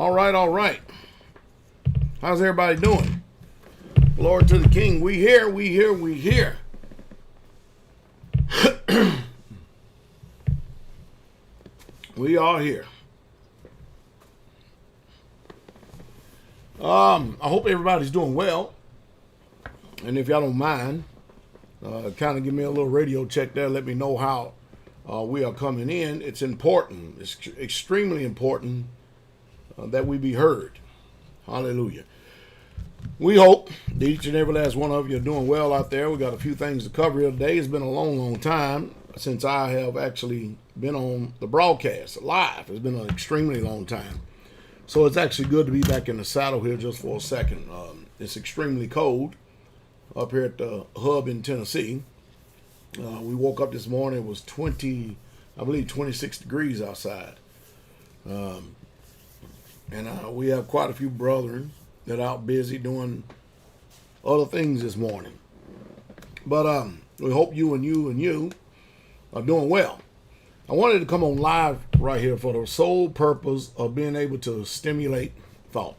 All right, all right. How's everybody doing? Glory to the King. We here, we here, we here. We are here. I hope everybody's doing well. And if y'all don't mind, kind of give me a little radio check there. Let me know how we are coming in. It's important. It's extremely important that we be heard. Hallelujah. We hope that each and every last one of you are doing well out there. We got a few things to cover here today. It's been a long, long time since I have actually been on the broadcast live. It's been an extremely long time. So it's actually good to be back in the saddle here just for a second. It's extremely cold up here at the hub in Tennessee. We woke up this morning. It was 26 degrees outside. And we have quite a few brethren that are out busy doing other things this morning. But we hope you are doing well. I wanted to come on live right here for the sole purpose of being able to stimulate thought.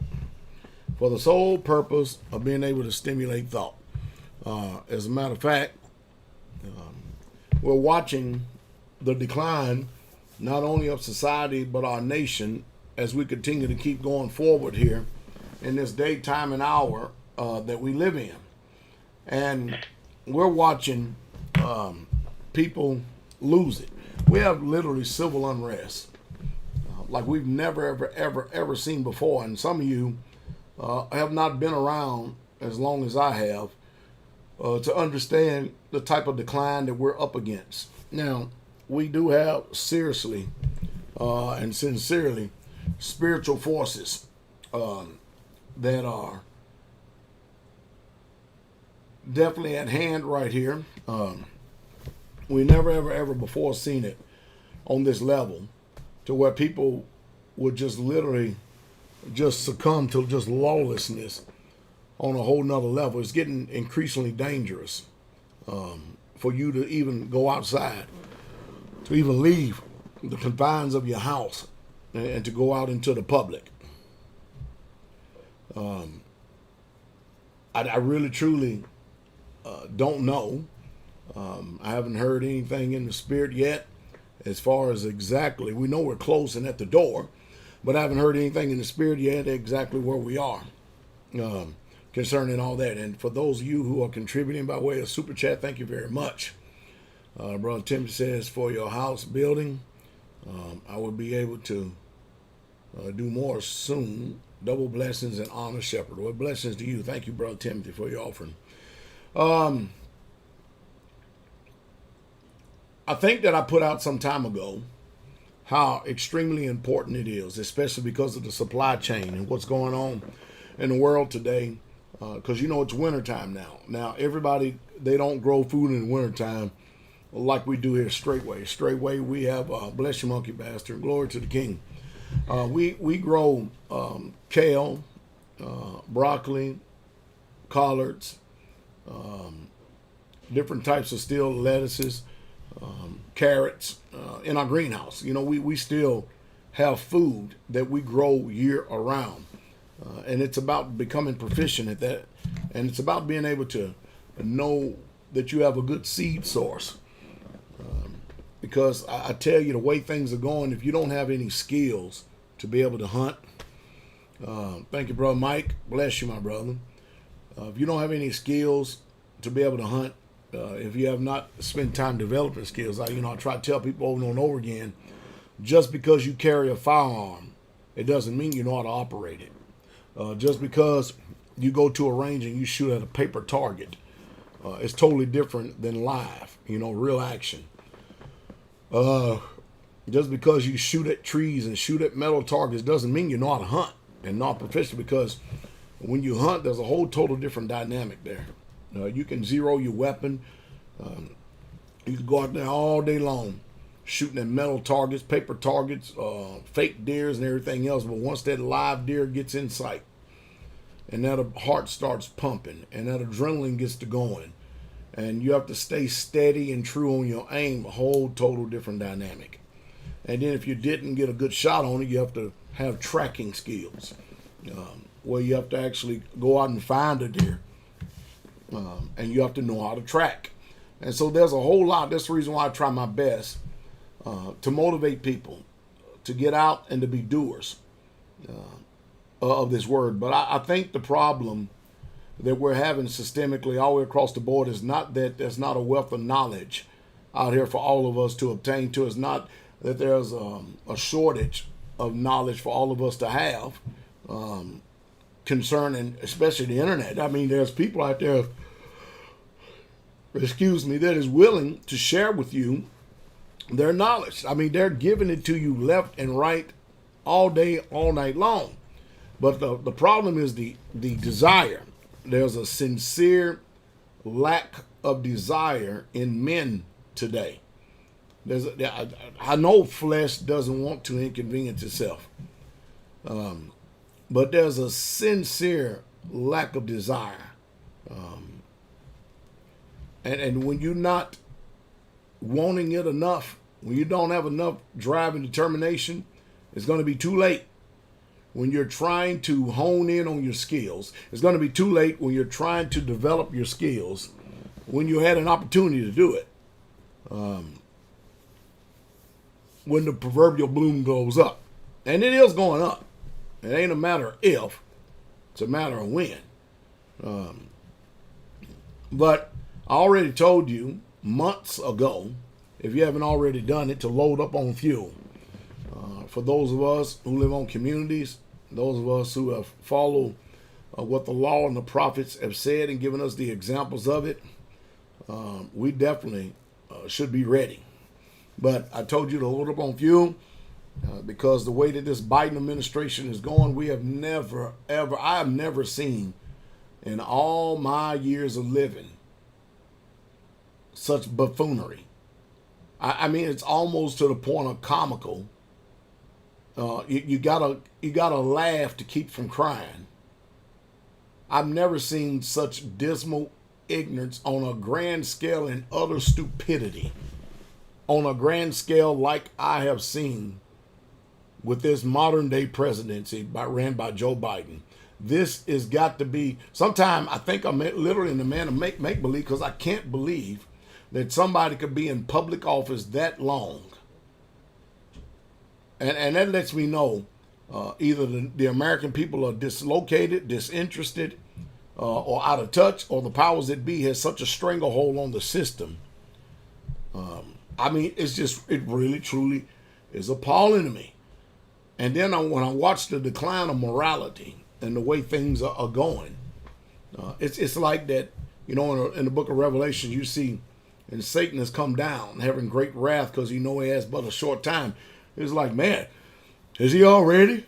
For the sole purpose of being able to stimulate thought. As a matter of fact, we're watching the decline not only of society but our nation as we continue to keep going forward here in this day, time, and hour that we live in. And we're watching people lose it. We have literally civil unrest like we've never, ever seen before. And some of you have not been around as long as I have to understand the type of decline that we're up against. Now, we do have seriously and sincerely spiritual forces that are definitely at hand right here. We never ever before seen it on this level to where people would just literally just succumb to just lawlessness on a whole nother level. It's getting increasingly dangerous for you to even go outside, to even leave the confines of your house and to go out into the public. I really truly don't know. I haven't heard anything in the spirit yet as far as exactly. We know we're closing at the door, but I haven't heard anything in the spirit yet exactly where we are concerning all that. And for those of you who are contributing by way of Super Chat, thank you very much. Brother Timothy says, for your house building, I will be able to do more soon. Double blessings and honor, shepherd. Well, blessings to you. Thank you, Brother Timothy, for your offering. I think that I put out some time ago how extremely important it is, especially because of the supply chain and what's going on in the world today. Because, it's wintertime now. Now, everybody, they don't grow food in the wintertime like we do here straightway. Straightway, we have, bless you, monkey bastard, glory to the King. We grow kale, broccoli, collards, different types of still lettuces, carrots in our greenhouse. We still have food that we grow year around. And it's about becoming proficient at that. And it's about being able to know that you have a good seed source. Because I tell you, the way things are going, if you don't have any skills to be able to hunt, thank you, Brother Mike. Bless you, my brother. If you don't have any skills to be able to hunt, if you have not spent time developing skills, I try to tell people over and over again, just because you carry a firearm, it doesn't mean you know how to operate it. Just because you go to a range and you shoot at a paper target, it's totally different than live, real action. Just because you shoot at trees and shoot at metal targets doesn't mean you know how to hunt and not proficient, because when you hunt, there's a whole total different dynamic there. You can zero your weapon. You can go out there all day long shooting at metal targets, paper targets, fake deers and everything else. But once that live deer gets in sight and that heart starts pumping and that adrenaline gets to going and you have to stay steady and true on your aim, a whole total different dynamic. And then if you didn't get a good shot on it, you have to have tracking skills, where you have to actually go out and find a deer, and you have to know how to track. And so there's a whole lot. That's the reason why I try my best to motivate people to get out and to be doers of this word. But I think the problem that we're having systemically all the way across the board is not that there's not a wealth of knowledge out here for all of us to obtain to. It's not that there's a shortage of knowledge for all of us to have concerning especially the internet. I mean, there's people out there, that is willing to share with you their knowledge. I mean, they're giving it to you left and right all day, all night long. But the problem is the desire. There's a sincere lack of desire in men today. I know flesh doesn't want to inconvenience itself, but there's a sincere lack of desire. And when you're not wanting it enough, when you don't have enough drive and determination, it's going to be too late. When you're trying to hone in on your skills, it's going to be too late when you're trying to develop your skills when you had an opportunity to do it. When the proverbial bloom goes up. And it is going up. It ain't a matter of if, it's a matter of when. But I already told you months ago, if you haven't already done it, to load up on fuel. For those of us who live on communities, those of us who have followed what the law and the prophets have said and given us the examples of it, we definitely should be ready. But I told you to load up on fuel because the way that this Biden administration is going, I have never seen in all my years of living such buffoonery. I mean, it's almost to the point of comical. You gotta laugh to keep from crying. I've never seen such dismal ignorance on a grand scale and utter stupidity on a grand scale like I have seen with this modern day presidency ran by Joe Biden. This has got to be, sometime I think I'm literally in the man of make believe, because I can't believe that somebody could be in public office that long. And that lets me know either the American people are dislocated, disinterested, or out of touch, or the powers that be has such a stranglehold on the system. I mean, it really, truly is appalling to me. And then when I watch the decline of morality and the way things are going, it's like that, in the book of Revelation, you see, and Satan has come down, having great wrath because he has but a short time. It's like, man, is he already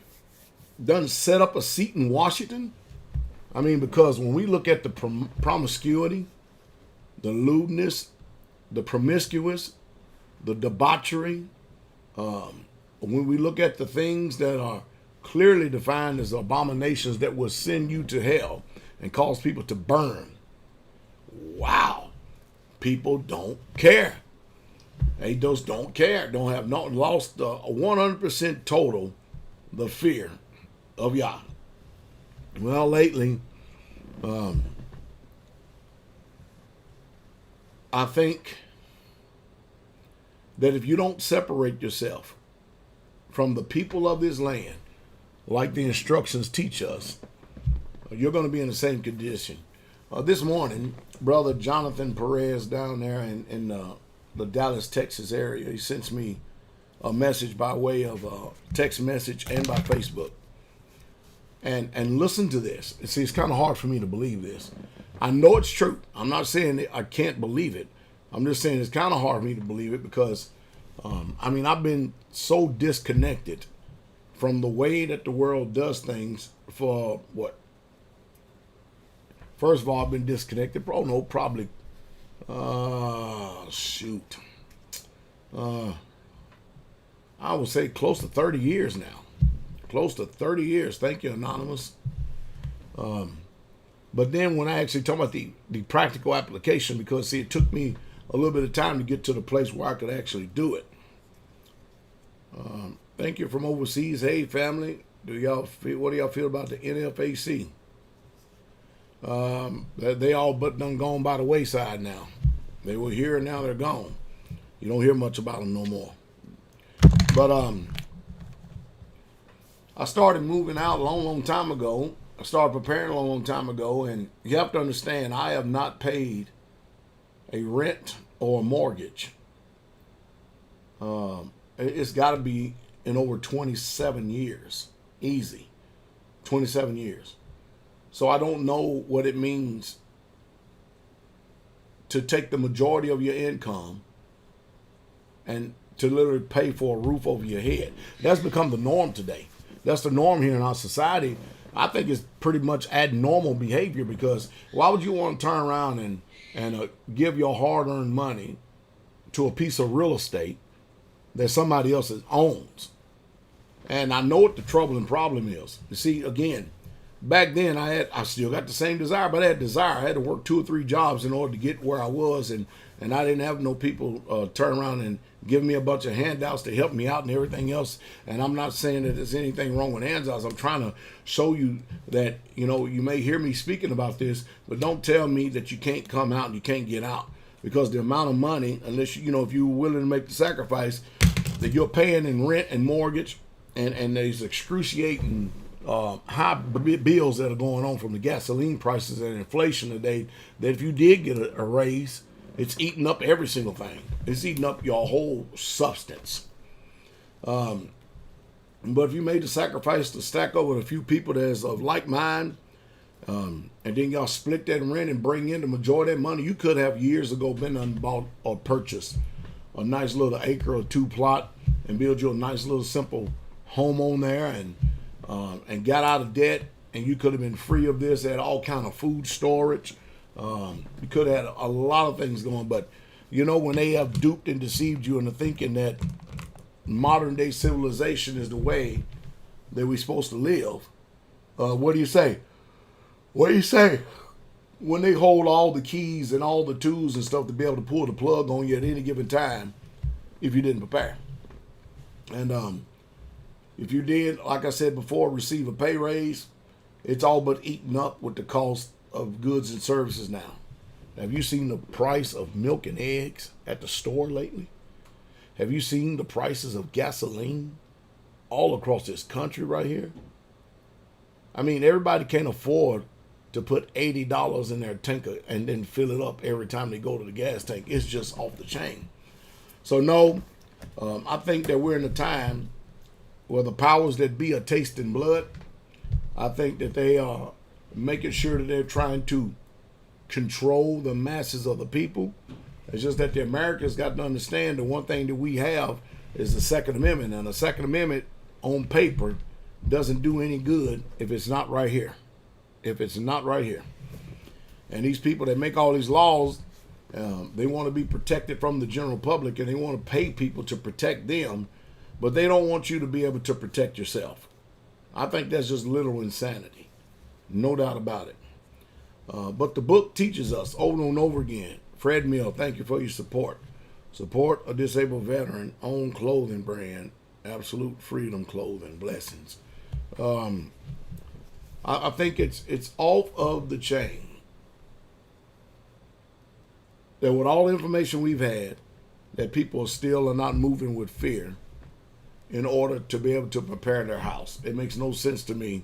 done set up a seat in Washington? I mean, because when we look at the promiscuity, the lewdness, the promiscuous, the debauchery, when we look at the things that are clearly defined as abominations that will send you to hell and cause people to burn, wow, people don't care. They just don't care. Lost 100% total the fear of Yah. Well, lately, I think that if you don't separate yourself from the people of this land, like the instructions teach us, you're going to be in the same condition. This morning, Brother Jonathan Perez down there in the Dallas, Texas area, he sends me a message by way of a text message and by Facebook. And listen to this. See, it's kind of hard for me to believe this. I know it's true. I'm not saying that I can't believe it. I'm just saying it's kind of hard for me to believe it because, I've been so disconnected from the way that the world does things for what? First of all, I've been disconnected. Probably. I would say close to 30 years now. Close to 30 years. Thank you, Anonymous. But then when I actually talk about the practical application, because see, it took me a little bit of time to get to the place where I could actually do it. Thank you from overseas. Hey, family. What do y'all feel about the NFAC? They all but done gone by the wayside now. They were here and now they're gone. You don't hear much about them no more. But I started moving out a long time ago. I started preparing a long time ago, and you have to understand, I have not paid a rent or a mortgage. It's got to be in over 27 years. Easy. 27 years. So I don't know what it means to take the majority of your income and to literally pay for a roof over your head. That's become the norm today. That's the norm here in our society. I think it's pretty much abnormal behavior, because why would you want to turn around and give your hard-earned money to a piece of real estate that somebody else owns? And I know what the trouble and problem is. You see, again, back then I still got the same desire, but I had desire. I had to work 2 or 3 jobs in order to get where I was, and I didn't have no people turn around and give me a bunch of handouts to help me out and everything else. And I'm not saying that there's anything wrong with handouts. I'm trying to show you that, you may hear me speaking about this, but don't tell me that you can't come out and you can't get out, because the amount of money, unless if you're willing to make the sacrifice, that you're paying in rent and mortgage, and there's excruciating high bills that are going on from the gasoline prices and inflation today, that if you did get a raise, it's eating up every single thing. It's eating up your whole substance. But if you made the sacrifice to stack up with a few people that's of like mind, and then y'all split that rent and bring in the majority of that money, you could have years ago been and bought or purchased a nice little acre or 2 plot and build you a nice little simple home on there, and got out of debt, and you could have been free of this, had all kind of food storage. You could have had a lot of things going, but when they have duped and deceived you into thinking that modern day civilization is the way that we're supposed to live, what do you say? What do you say? When they hold all the keys and all the tools and stuff to be able to pull the plug on you at any given time if you didn't prepare. And if you did, like I said before, receive a pay raise, it's all but eaten up with the cost of goods and services now. Have you seen the price of milk and eggs at the store lately? Have you seen the prices of gasoline all across this country right here? I mean, everybody can't afford to put $80 in their tanker and then fill it up every time they go to the gas tank. It's just off the chain. So no, I think that we're in a time where the powers that be are tasting blood. I think that they are making sure that they're trying to control the masses of the people. It's just that the Americans got to understand the one thing that we have is the Second Amendment. And the Second Amendment on paper doesn't do any good if it's not right here. If it's not right here. And these people that make all these laws, they want to be protected from the general public, and they want to pay people to protect them, but they don't want you to be able to protect yourself. I think that's just literal insanity. No doubt about it. But the book teaches us over and over again. Fred Mill, thank you for your support. Support a disabled veteran, own clothing brand, Absolute Freedom Clothing. Blessings. I think it's off of the chain that with all the information we've had, that people still are not moving with fear in order to be able to prepare their house. It makes no sense to me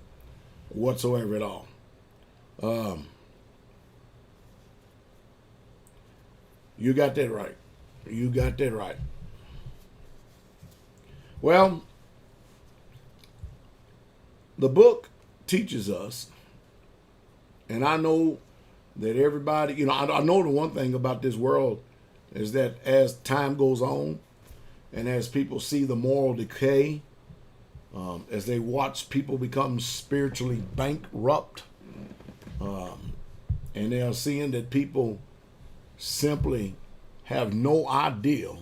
whatsoever at all. You got that right. You got that right. Well, the book teaches us, and I know that everybody, I know the one thing about this world is that as time goes on and as people see the moral decay, as they watch people become spiritually bankrupt, and they are seeing that people simply have no idea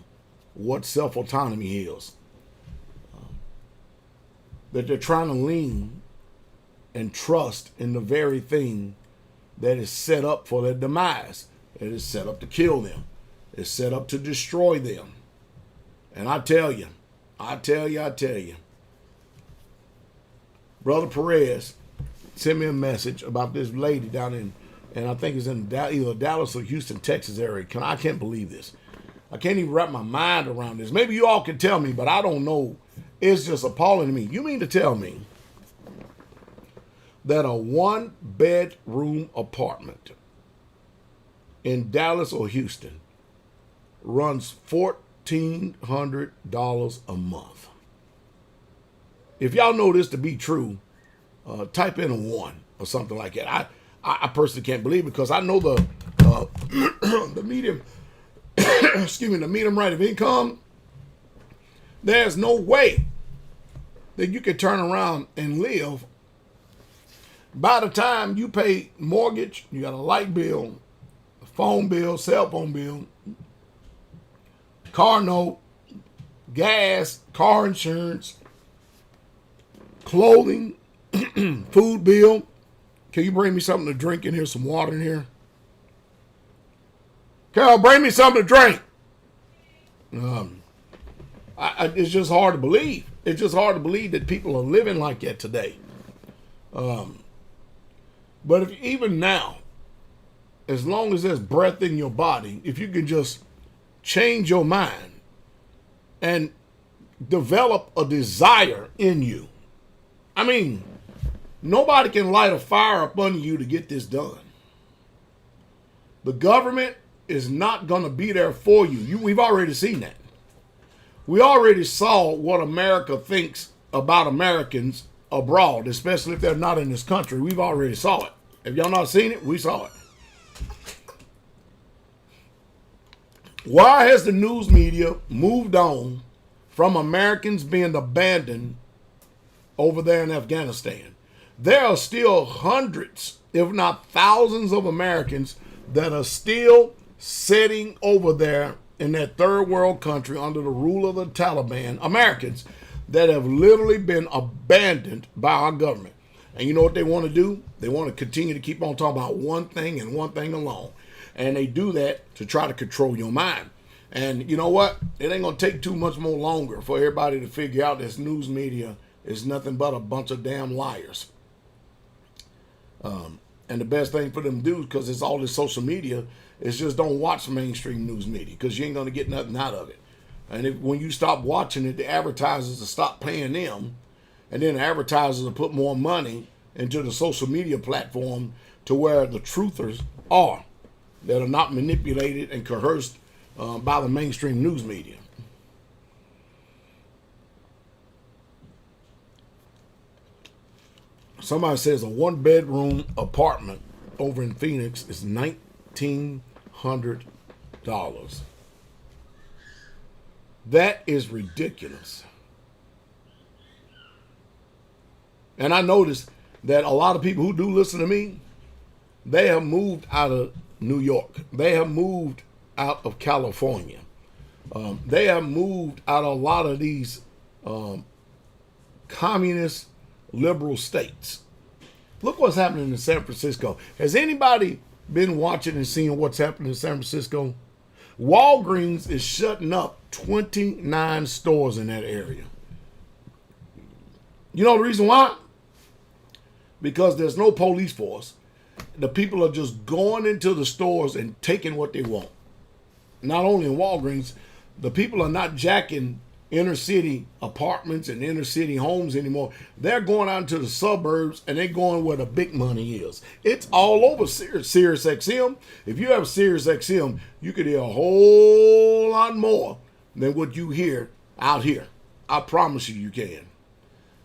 what self-autonomy is, that they're trying to lean and trust in the very thing that is set up for their demise. It is set up to kill them. It's set up to destroy them. And I tell you, I tell you. Brother Perez sent me a message about this lady down in, and I think it's in either Dallas or Houston, Texas area. I can't believe this. I can't even wrap my mind around this. Maybe you all can tell me, but I don't know. It's just appalling to me. You mean to tell me that a 1-bedroom apartment in Dallas or Houston runs $1,400 a month? If y'all know this to be true, type in a 1 or something like that. I personally can't believe it, because I know the the medium the medium rate of income. There's no way that you can turn around and live. By the time you pay mortgage, you got a light bill, a phone bill, cell phone bill, car note, gas, car insurance, clothing, food bill. Can you bring me something to drink in here, some water in here? Carol, bring me something to drink. It's just hard to believe. It's just hard to believe that people are living like that today. But if even now, as long as there's breath in your body, if you can just change your mind and develop a desire in you. I mean, nobody can light a fire up under you to get this done. The government is not going to be there for you. We've already seen that. We already saw what America thinks about Americans abroad, especially if they're not in this country. We've already saw it. If y'all not seen it, we saw it. Why has the news media moved on from Americans being abandoned over there in Afghanistan? There are still hundreds, if not thousands, of Americans that are still sitting over there in that third world country under the rule of the Taliban. Americans that have literally been abandoned by our government. And you know what they want to do? They want to continue to keep on talking about one thing and one thing alone. And they do that to try to control your mind. And you know what? It ain't going to take too much more longer for everybody to figure out this news media is nothing but a bunch of damn liars. And the best thing for them to do, because it's all this social media, is just don't watch mainstream news media, because you ain't going to get nothing out of it. And when you stop watching it, the advertisers will stop paying them, and then the advertisers will put more money into the social media platform to where the truthers are, that are not manipulated and coerced by the mainstream news media. Somebody says a 1-bedroom apartment over in Phoenix is $1,900. That is ridiculous. And I noticed that a lot of people who do listen to me, they have moved out of New York. They have moved out of California. They have moved out of a lot of these communist liberal states. Look what's happening in San Francisco. Has anybody been watching and seeing what's happening in San Francisco? Walgreens is shutting up 29 stores in that area. You know the reason why? Because there's no police force. The people are just going into the stores and taking what they want. Not only in Walgreens, the people are not jacking inner city apartments and inner city homes anymore. They're going out into the suburbs, and they're going where the big money is. It's all over Sirius XM. If you have Sirius XM, you could hear a whole lot more than what you hear out here. I promise you can.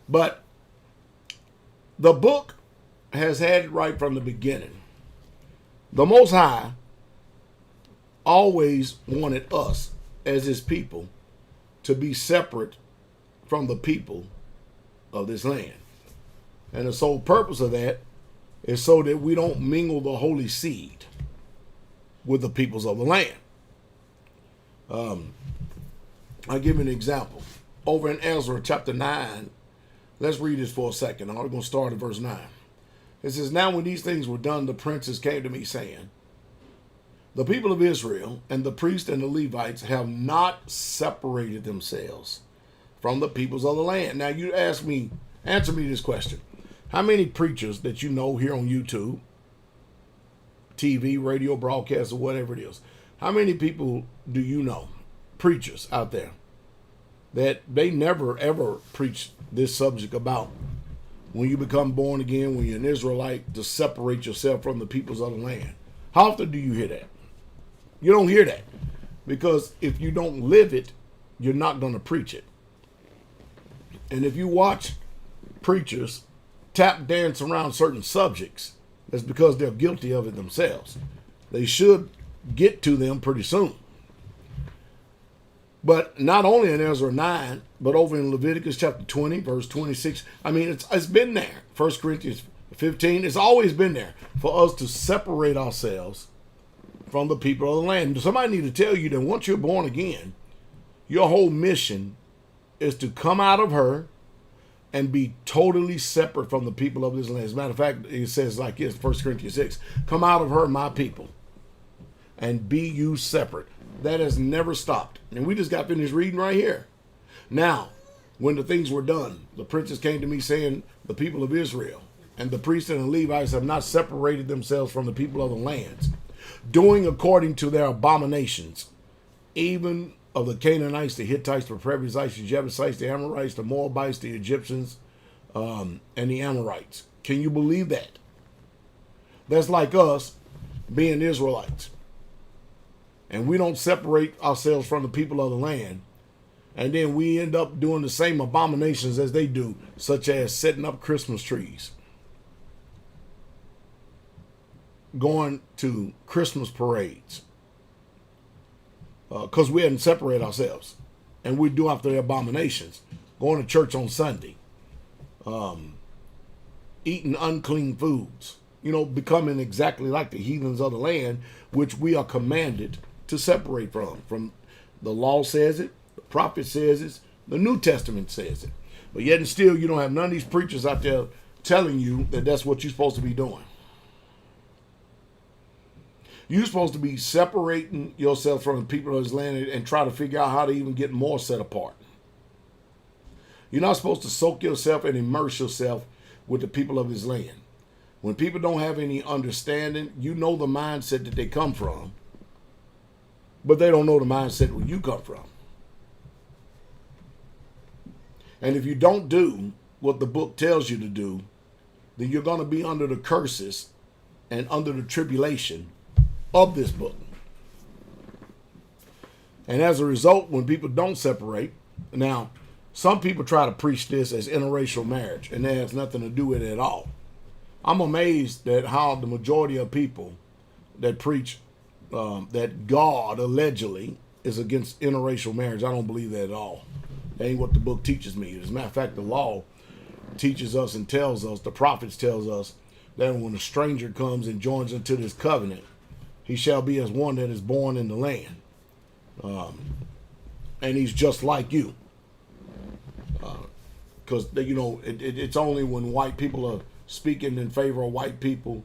But the book has had it right from the beginning. The Most High always wanted us as his people to be separate from the people of this land. And the sole purpose of that is so that we don't mingle the holy seed with the peoples of the land. I'll give you an example. Over in Ezra chapter 9, let's read this for a second. I'm going to start at verse 9. It says, "Now when these things were done, the princes came to me, saying, the people of Israel and the priests and the Levites have not separated themselves from the peoples of the land. Now you answer me this question. How many preachers that you know here on YouTube, TV, radio broadcasts, or whatever it is, how many people do you know, preachers out there, that they never ever preach this subject about when you become born again, when you're an Israelite, to separate yourself from the peoples of the land? How often do you hear that? You don't hear that, because if you don't live it, you're not going to preach it. And if you watch preachers tap dance around certain subjects, that's because they're guilty of it themselves. They should get to them pretty soon. But not only in Ezra 9, but over in Leviticus chapter 20, verse 26. I mean, it's been there. 1 Corinthians 15, it's always been there for us to separate ourselves from the people of the land. Somebody need to tell you that once you're born again, your whole mission is to come out of her and be totally separate from the people of this land. As a matter of fact, it says like this, 1 Corinthians 6, come out of her, my people, and be you separate. That has never stopped. And we just got finished reading right here. Now, when the things were done, the princes came to me saying, the people of Israel and the priests and the Levites have not separated themselves from the people of the lands, doing according to their abominations, even of the Canaanites, the Hittites, the Perizzites, the Jebusites, the Amorites, the Moabites, the Egyptians, and the Amorites. Can you believe that? That's like us being Israelites. And we don't separate ourselves from the people of the land. And then we end up doing the same abominations as they do, such as setting up Christmas trees, going to Christmas parades, because we hadn't separated ourselves. And we do after the abominations, going to church on Sunday, eating unclean foods, becoming exactly like the heathens of the land, which we are commanded to separate from. The law says it, the prophet says it, the New Testament says it. But yet and still, you don't have none of these preachers out there telling you that that's what you're supposed to be doing. You're supposed to be separating yourself from the people of this land and try to figure out how to even get more set apart. You're not supposed to soak yourself and immerse yourself with the people of his land. When people don't have any understanding, you know the mindset that they come from, but they don't know the mindset where you come from. And if you don't do what the book tells you to do, then you're going to be under the curses and under the tribulation of this book. And as a result, when people don't separate, now, some people try to preach this as interracial marriage, and that has nothing to do with it at all. I'm amazed at how the majority of people that preach that God allegedly is against interracial marriage. I don't believe that at all. That ain't what the book teaches me. As a matter of fact, the law teaches us and tells us, the prophets tells us, that when a stranger comes and joins into this covenant, he shall be as one that is born in the land. And he's just like you. Because, it's only when white people are speaking in favor of white people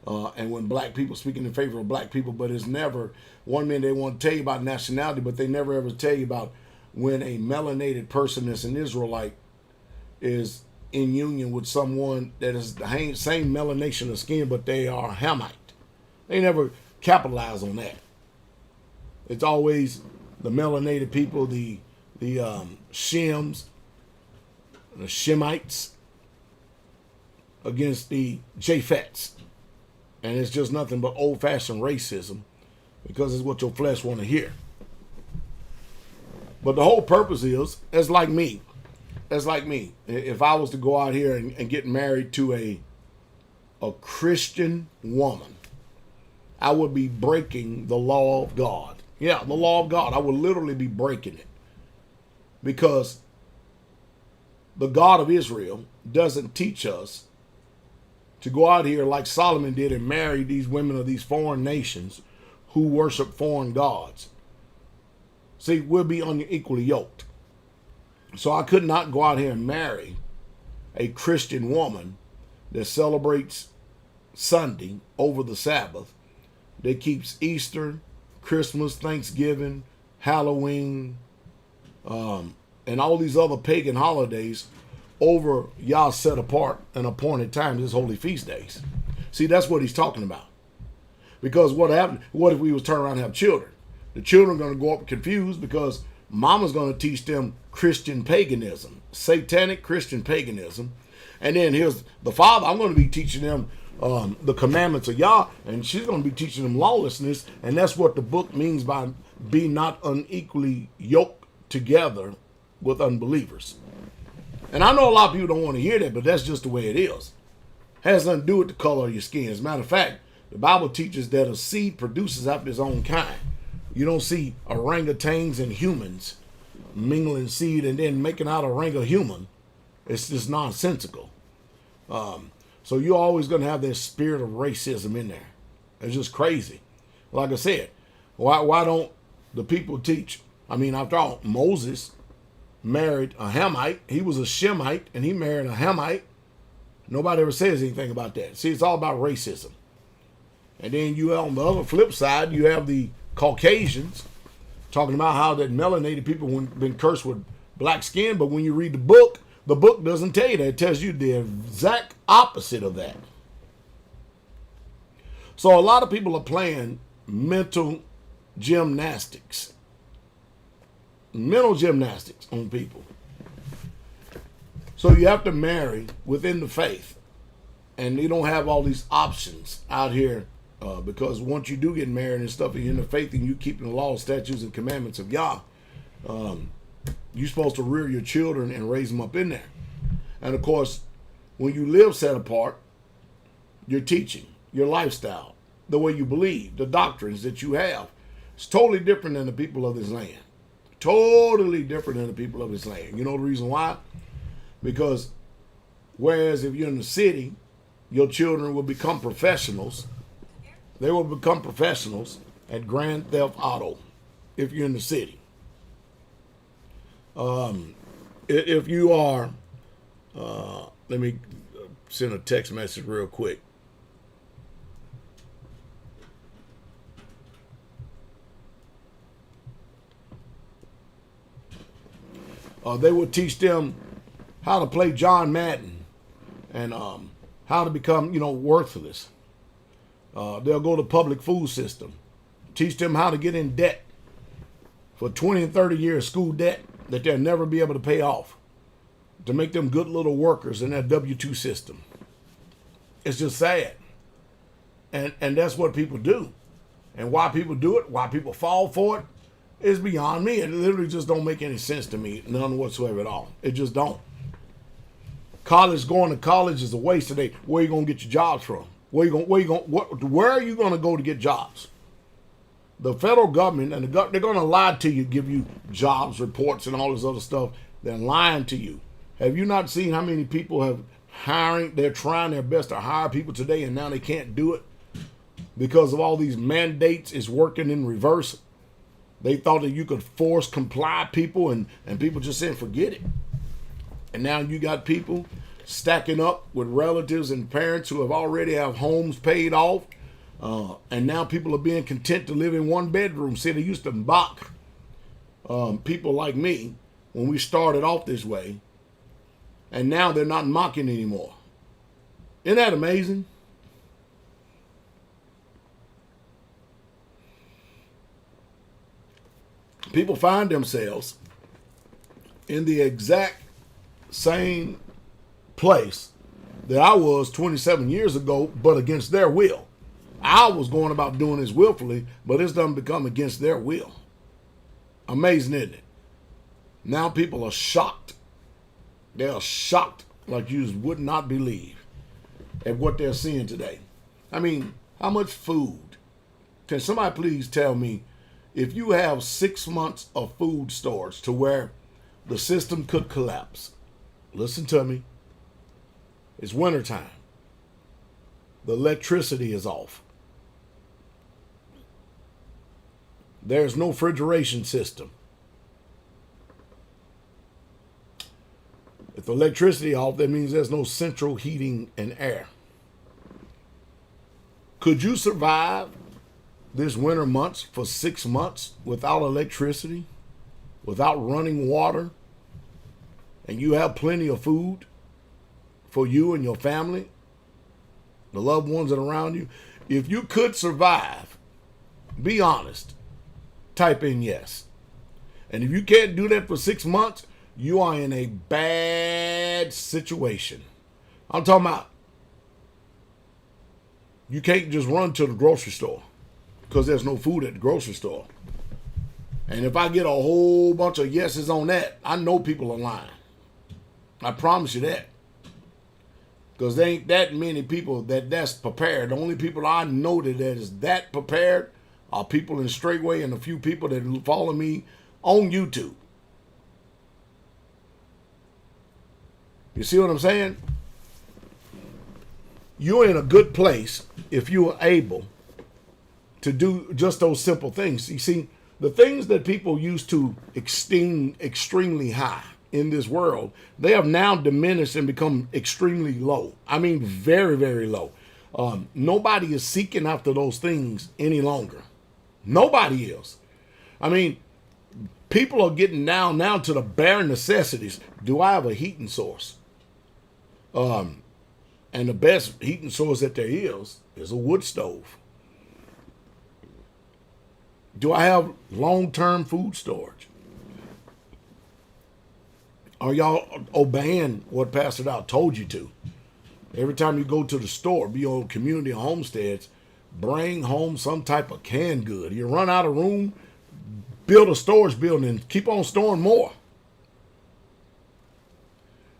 and when black people speaking in favor of black people, but it's never, one minute they want to tell you about nationality, but they never ever tell you about when a melanated person that's an Israelite is in union with someone that is the same melanation of skin, but they are Hamite. They never capitalize on that. It's always the melanated people, the Shems, the Shemites against the Japhets. And it's just nothing but old-fashioned racism, because it's what your flesh want to hear. But the whole purpose is, it's like me. If I was to go out here and get married to a Christian woman, I would be breaking the law of God. Yeah, the law of God. I would literally be breaking it. Because the God of Israel doesn't teach us to go out here like Solomon did and marry these women of these foreign nations who worship foreign gods. See, we'll be unequally yoked. So I could not go out here and marry a Christian woman that celebrates Sunday over the Sabbath, that keeps Easter, Christmas, Thanksgiving, Halloween, and all these other pagan holidays over Yah set apart and appointed times, his holy feast days. See, that's what he's talking about. Because what happened? What if we was turn around and have children? The children are going to go up confused because mama's going to teach them Christian paganism, satanic Christian paganism. And then here's the father. I'm going to be teaching them the commandments of Yah, and she's going to be teaching them lawlessness. And that's what the book means by be not unequally yoked together with unbelievers. And I know a lot of people don't want to hear that, but that's just the way it is. It has nothing to do with the color of your skin. As a matter of fact, the Bible teaches that a seed produces after its own kind. You don't see orangutans and humans mingling seed and then making out a human. It's just nonsensical. So you're always going to have this spirit of racism in there. It's just crazy. Like I said, why don't the people teach? I mean, after all, Moses married a Hamite. He was a Shemite, and he married a Hamite. Nobody ever says anything about that. See, it's all about racism. And then you, on the other flip side, you have the Caucasians talking about how that melanated people have been cursed with black skin. But when you read the book doesn't tell you that. It tells you the exact opposite of that. So a lot of people are playing mental gymnastics. Mental gymnastics on people. So you have to marry within the faith. And you don't have all these options out here because once you do get married and stuff and you're in the faith and you keeping the laws, statutes, and commandments of Yah, you're supposed to rear your children and raise them up in there. And of course, when you live set apart, your teaching, your lifestyle, the way you believe, the doctrines that you have, it's totally different than the people of this land. Totally different than the people of this land. You know the reason why? Because whereas if you're in the city, your children will become professionals. They will become professionals at Grand Theft Auto if you're in the city. If you are, let me send a text message real quick. They will teach them how to play John Madden and how to become, worthless. They'll go to public food system, teach them how to get in debt for 20 and 30 years school debt that they'll never be able to pay off, to make them good little workers in that W-2 system. It's just sad. And that's what people do. And why people do it, why people fall for it, is beyond me. It literally just don't make any sense to me, none whatsoever at all. It just don't. Going to college is a waste today. Where are you going to get your jobs from? Where are you going to go to get jobs? The federal government, and they're going to lie to you, give you jobs reports and all this other stuff. They're lying to you. Have you not seen how many people have hiring? They're trying their best to hire people today, and now they can't do it because of all these mandates is working in reverse. They thought that you could force comply people, and people just saying, forget it. And now you got people stacking up with relatives and parents who already have homes paid off. And now people are being content to live in one bedroom. See, they used to mock people like me when we started off this way. And now they're not mocking anymore. Isn't that amazing? People find themselves in the exact same place that I was 27 years ago, but against their will. I was going about doing this willfully, but it's done become against their will. Amazing, isn't it? Now people are shocked. They are shocked like you would not believe at what they're seeing today. I mean, how much food? Can somebody please tell me if you have 6 months of food storage to where the system could collapse? Listen to me. It's wintertime. The electricity is off. There's no refrigeration system. If the electricity off, that means there's no central heating and air. Could you survive this winter months for 6 months without electricity, without running water, and you have plenty of food for you and your family, the loved ones that are around you, if you could survive, be honest, type in yes. And if you can't do that for 6 months, you are in a bad situation. I'm talking about you can't just run to the grocery store because there's no food at the grocery store. And if I get a whole bunch of yeses on that, I know people are lying. I promise you that. Because there ain't that many people that's prepared. The only people I know that is that prepared are people in Straightway and a few people that follow me on YouTube. You see what I'm saying? You're in a good place if you are able to do just those simple things. You see, the things that people used to esteem extremely high in this world, they have now diminished and become extremely low. I mean, very, very low. Nobody is seeking after those things any longer. Nobody is. I mean, people are getting down now to the bare necessities. Do I have a heating source? And the best heating source that there is a wood stove. Do I have long-term food storage? Are y'all obeying what Pastor Dowell told you to? Every time you go to the store, be on community or homesteads, bring home some type of canned good. You run out of room, build a storage building, keep on storing more.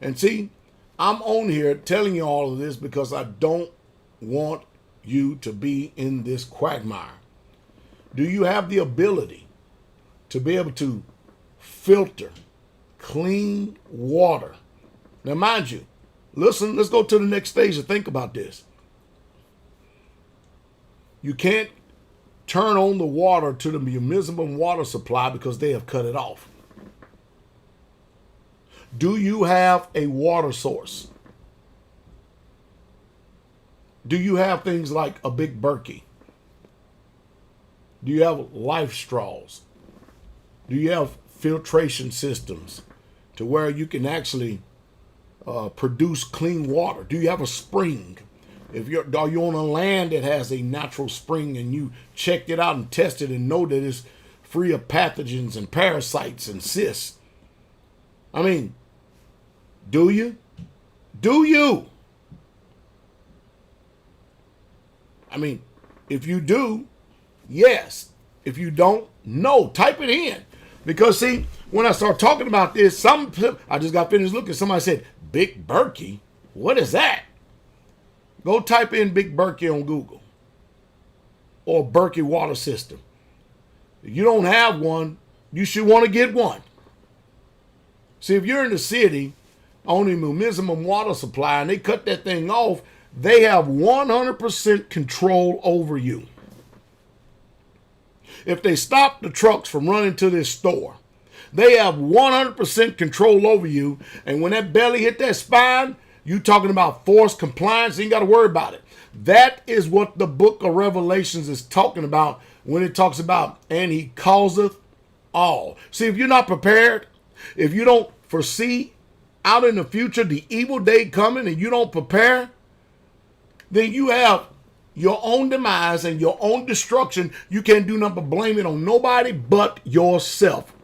And see, I'm on here telling you all of this because I don't want you to be in this quagmire. Do you have the ability to be able to filter clean water? Now, mind you, listen, let's go to the next stage and think about this. You can't turn on the water to the municipal water supply because they have cut it off. Do you have a water source? Do you have things like a big Berkey? Do you have life straws? Do you have filtration systems to where you can actually produce clean water? Do you have a spring? Are you on a land that has a natural spring and you checked it out and tested and know that it's free of pathogens and parasites and cysts? I mean, do you? Do you? I mean, if you do, yes. If you don't, no. Type it in. Because, see, when I start talking about this, I just got finished looking. Somebody said, Big Berkey? What is that? Go type in Big Berkey on Google. Or Berkey water system. If you don't have one, you should want to get one. See, if you're in the city on a municipal water supply and they cut that thing off, they have 100% control over you. If they stop the trucks from running to this store, they have 100% control over you. And when that belly hit that spine, you talking about forced compliance, you ain't got to worry about it. That is what the book of Revelations is talking about when it talks about, and he causeth all. See, if you're not prepared, if you don't foresee out in the future the evil day coming and you don't prepare, then you have your own demise and your own destruction. You can't do nothing but blame it on nobody but yourself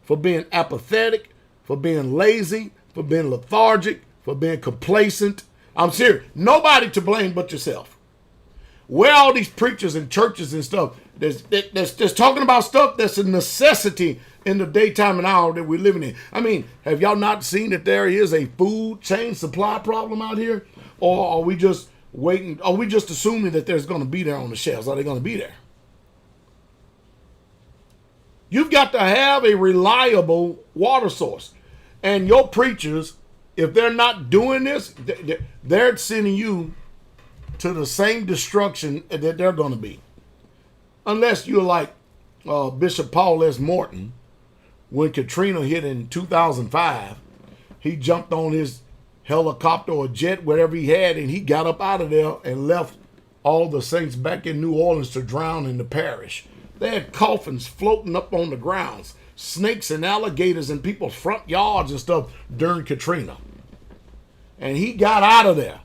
for being apathetic, for being lazy, for being lethargic, for being complacent. I'm serious. Nobody to blame but yourself. Where all these preachers and churches and stuff that's talking about stuff that's a necessity in the daytime and hour that we're living in. I mean, have y'all not seen that there is a food chain supply problem out here? Or are we just waiting? Are we just assuming that there's going to be there on the shelves? Are they going to be there? You've got to have a reliable water source. And your preachers, if they're not doing this, they're sending you to the same destruction that they're going to be. Unless you're like Bishop Paul S. Morton, when Katrina hit in 2005, he jumped on his helicopter or jet, whatever he had, and he got up out of there and left all the saints back in New Orleans to drown in the parish. They had coffins floating up on the grounds. snakes and alligators in people's front yards and stuff during Katrina. And he got out of there.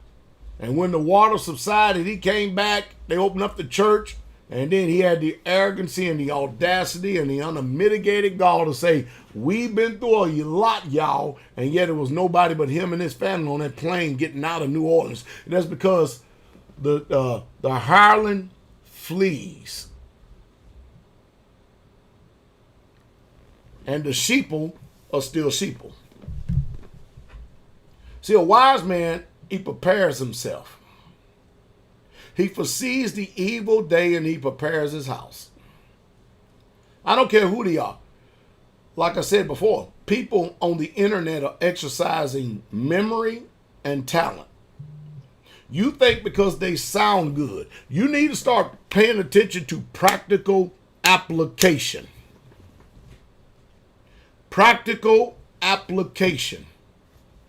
And when the water subsided, he came back. They opened up the church. And then he had the arrogancy and the audacity and the unmitigated gall to say, we've been through a lot, y'all. And yet it was nobody but him and his family on that plane getting out of New Orleans. And that's because the hireling flees. And the sheeple are still sheeple. See, a wise man, he prepares himself. He foresees the evil day and he prepares his house. I don't care who they are. Like I said before, people on the internet are exercising memory and talent. You think because they sound good. You need to start paying attention to practical application. Practical application.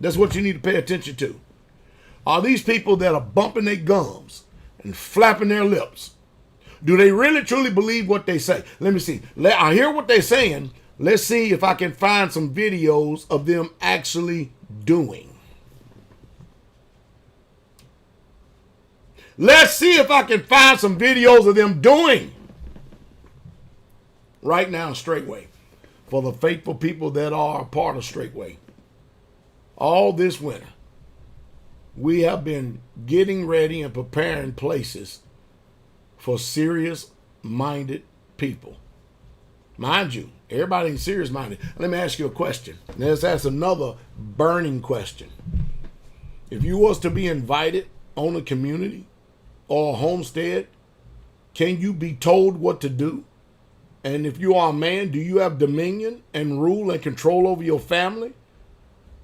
That's what you need to pay attention to. Are these people that are bumping their gums and flapping their lips, do they really truly believe what they say? Let me see. I hear what they're saying. Let's see if I can find some videos of them actually doing. Let's see if I can find some videos of them doing. Right now, Straightway. For the faithful people that are a part of Straightway. All this winter, we have been getting ready and preparing places for serious-minded people. Mind you, everybody ain't serious-minded. Let me ask you a question. Let's ask another burning question. If you was to be invited on a community or a homestead, can you be told what to do? And if you are a man, do you have dominion and rule and control over your family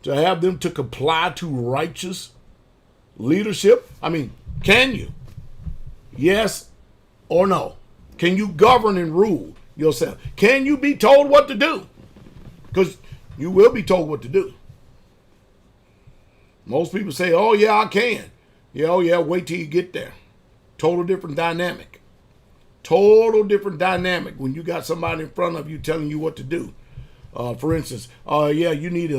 to have them to comply to righteous leadership? I mean, can you? Yes or no? Can you govern and rule yourself? Can you be told what to do? Because you will be told what to do. Most people say, oh yeah, I can. Yeah, oh yeah, wait till you get there. Total different dynamic. Total different dynamic when you got somebody in front of you telling you what to do. For instance, yeah, you need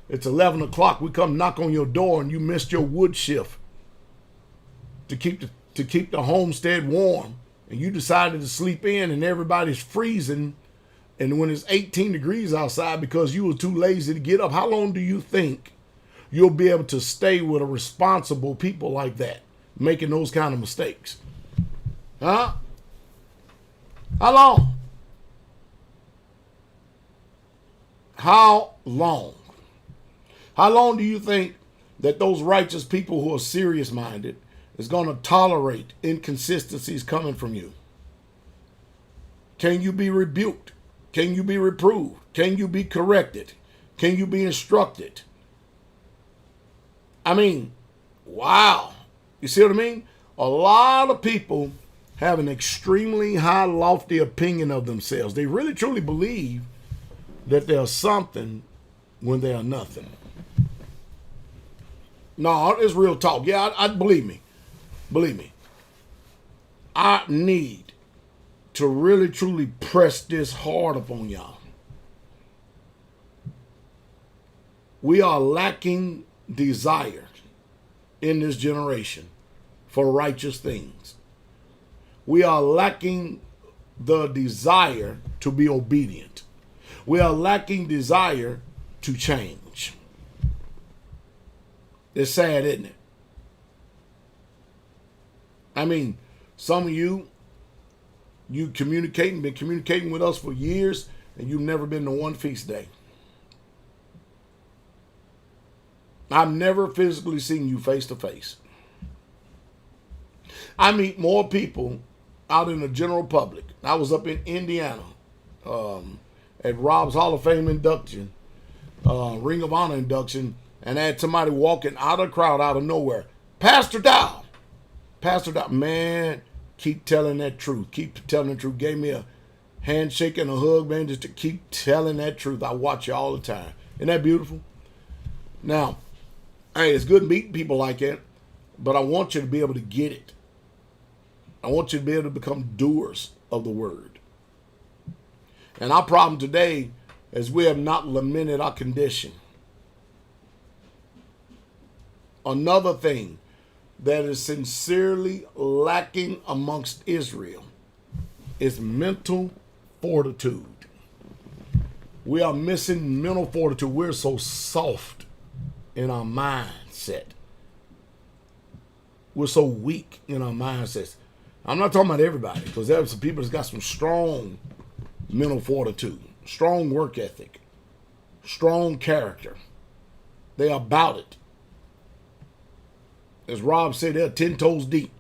it's 11 o'clock. We come knock on your door and you missed your wood shift to keep the homestead warm. And you decided to sleep in and everybody's freezing. And when it's 18 degrees outside because you were too lazy to get up, how long do you think you'll be able to stay with a responsible people like that, making those kind of mistakes? Huh? How long? How long? How long do you think that those righteous people who are serious-minded is going to tolerate inconsistencies coming from you? Can you be rebuked? Can you be reproved? Can you be corrected? Can you be instructed? I mean, wow. You see what I mean? A lot of people have an extremely high, lofty opinion of themselves. They really, truly believe that they're something when they are nothing. No, it's real talk. Yeah, I believe me. Believe me. I need to really, truly press this hard upon y'all. We are lacking desire in this generation for righteous things. We are lacking the desire to be obedient. We are lacking desire to change. It's sad, isn't it? I mean, some of you been communicating with us for years, and you've never been to one feast day. I've never physically seen you face to face. I meet more people out in the general public. I was up in Indiana at Rob's Hall of Fame induction, Ring of Honor induction, and I had somebody walking out of the crowd out of nowhere. Pastor Dowell. Pastor Dowell. Man, keep telling that truth. Keep telling the truth. Gave me a handshake and a hug, man, just to keep telling that truth. I watch you all the time. Isn't that beautiful? Now, hey, it's good meeting people like that, but I want you to be able to get it. I want you to be able to become doers of the word. And our problem today is we have not lamented our condition. Another thing that is sincerely lacking amongst Israel is mental fortitude. We are missing mental fortitude. We're so soft in our mindset. We're so weak in our mindsets. I'm not talking about everybody, because there are some people that's got some strong mental fortitude, strong work ethic, strong character. They're about it. As Rob said, they're 10 toes deep.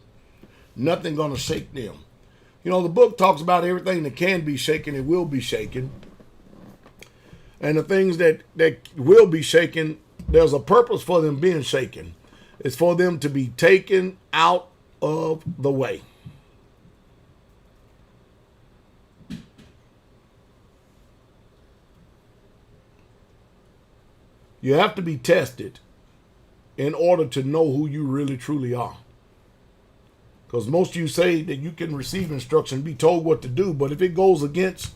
Nothing going to shake them. You know, the book talks about everything that can be shaken, it will be shaken. And the things that will be shaken, there's a purpose for them being shaken. It's for them to be taken out of the way. You have to be tested in order to know who you really truly are. Because most of you say that you can receive instruction, be told what to do, but if it goes against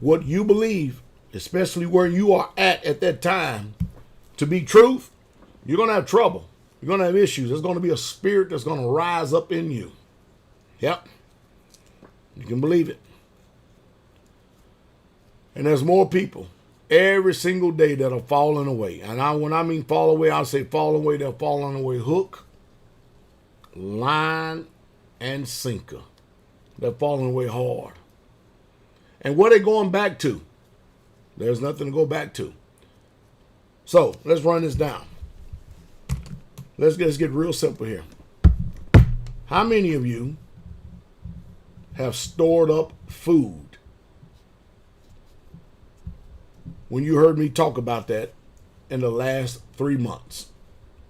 what you believe, especially where you are at that time, to be truth, you're going to have trouble. You're going to have issues. There's going to be a spirit that's going to rise up in you. Yep. You can believe it. And there's more people every single day that are falling away. And when I mean fall away, I say fall away. They're falling away hook, line, and sinker. They're falling away hard. And what are they going back to? There's nothing to go back to. So let's run this down. Let's get real simple here. How many of you have stored up food? When you heard me talk about that in the last 3 months.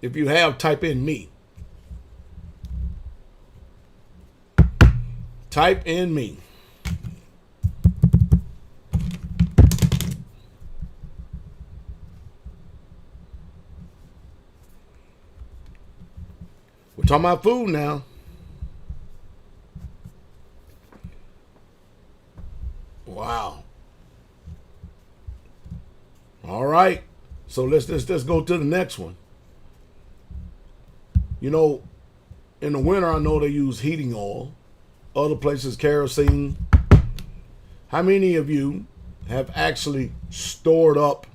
If you have, type in me. Type in me. We're talking about food now. Wow. All right. So let's go to the next one. You know, in the winter, I know they use heating oil. Other places, kerosene. How many of you have actually stored up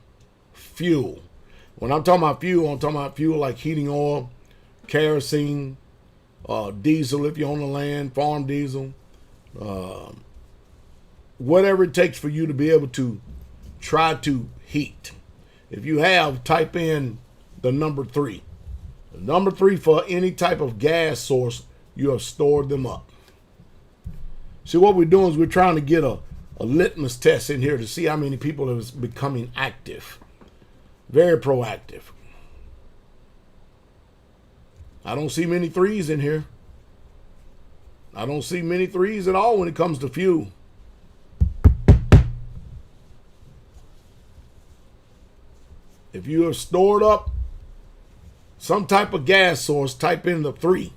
fuel? When I'm talking about fuel, I'm talking about fuel like heating oil, kerosene, diesel if you're on the land, farm diesel, whatever it takes for you to be able to try to heat. If you have, type in the number 3. The number 3 for any type of gas source, you have stored them up. See, what we're doing is we're trying to get a litmus test in here to see how many people are becoming active, very proactive. I don't see many 3s in here. I don't see many 3s at all when it comes to fuel. If you have stored up some type of gas source, type in the 3.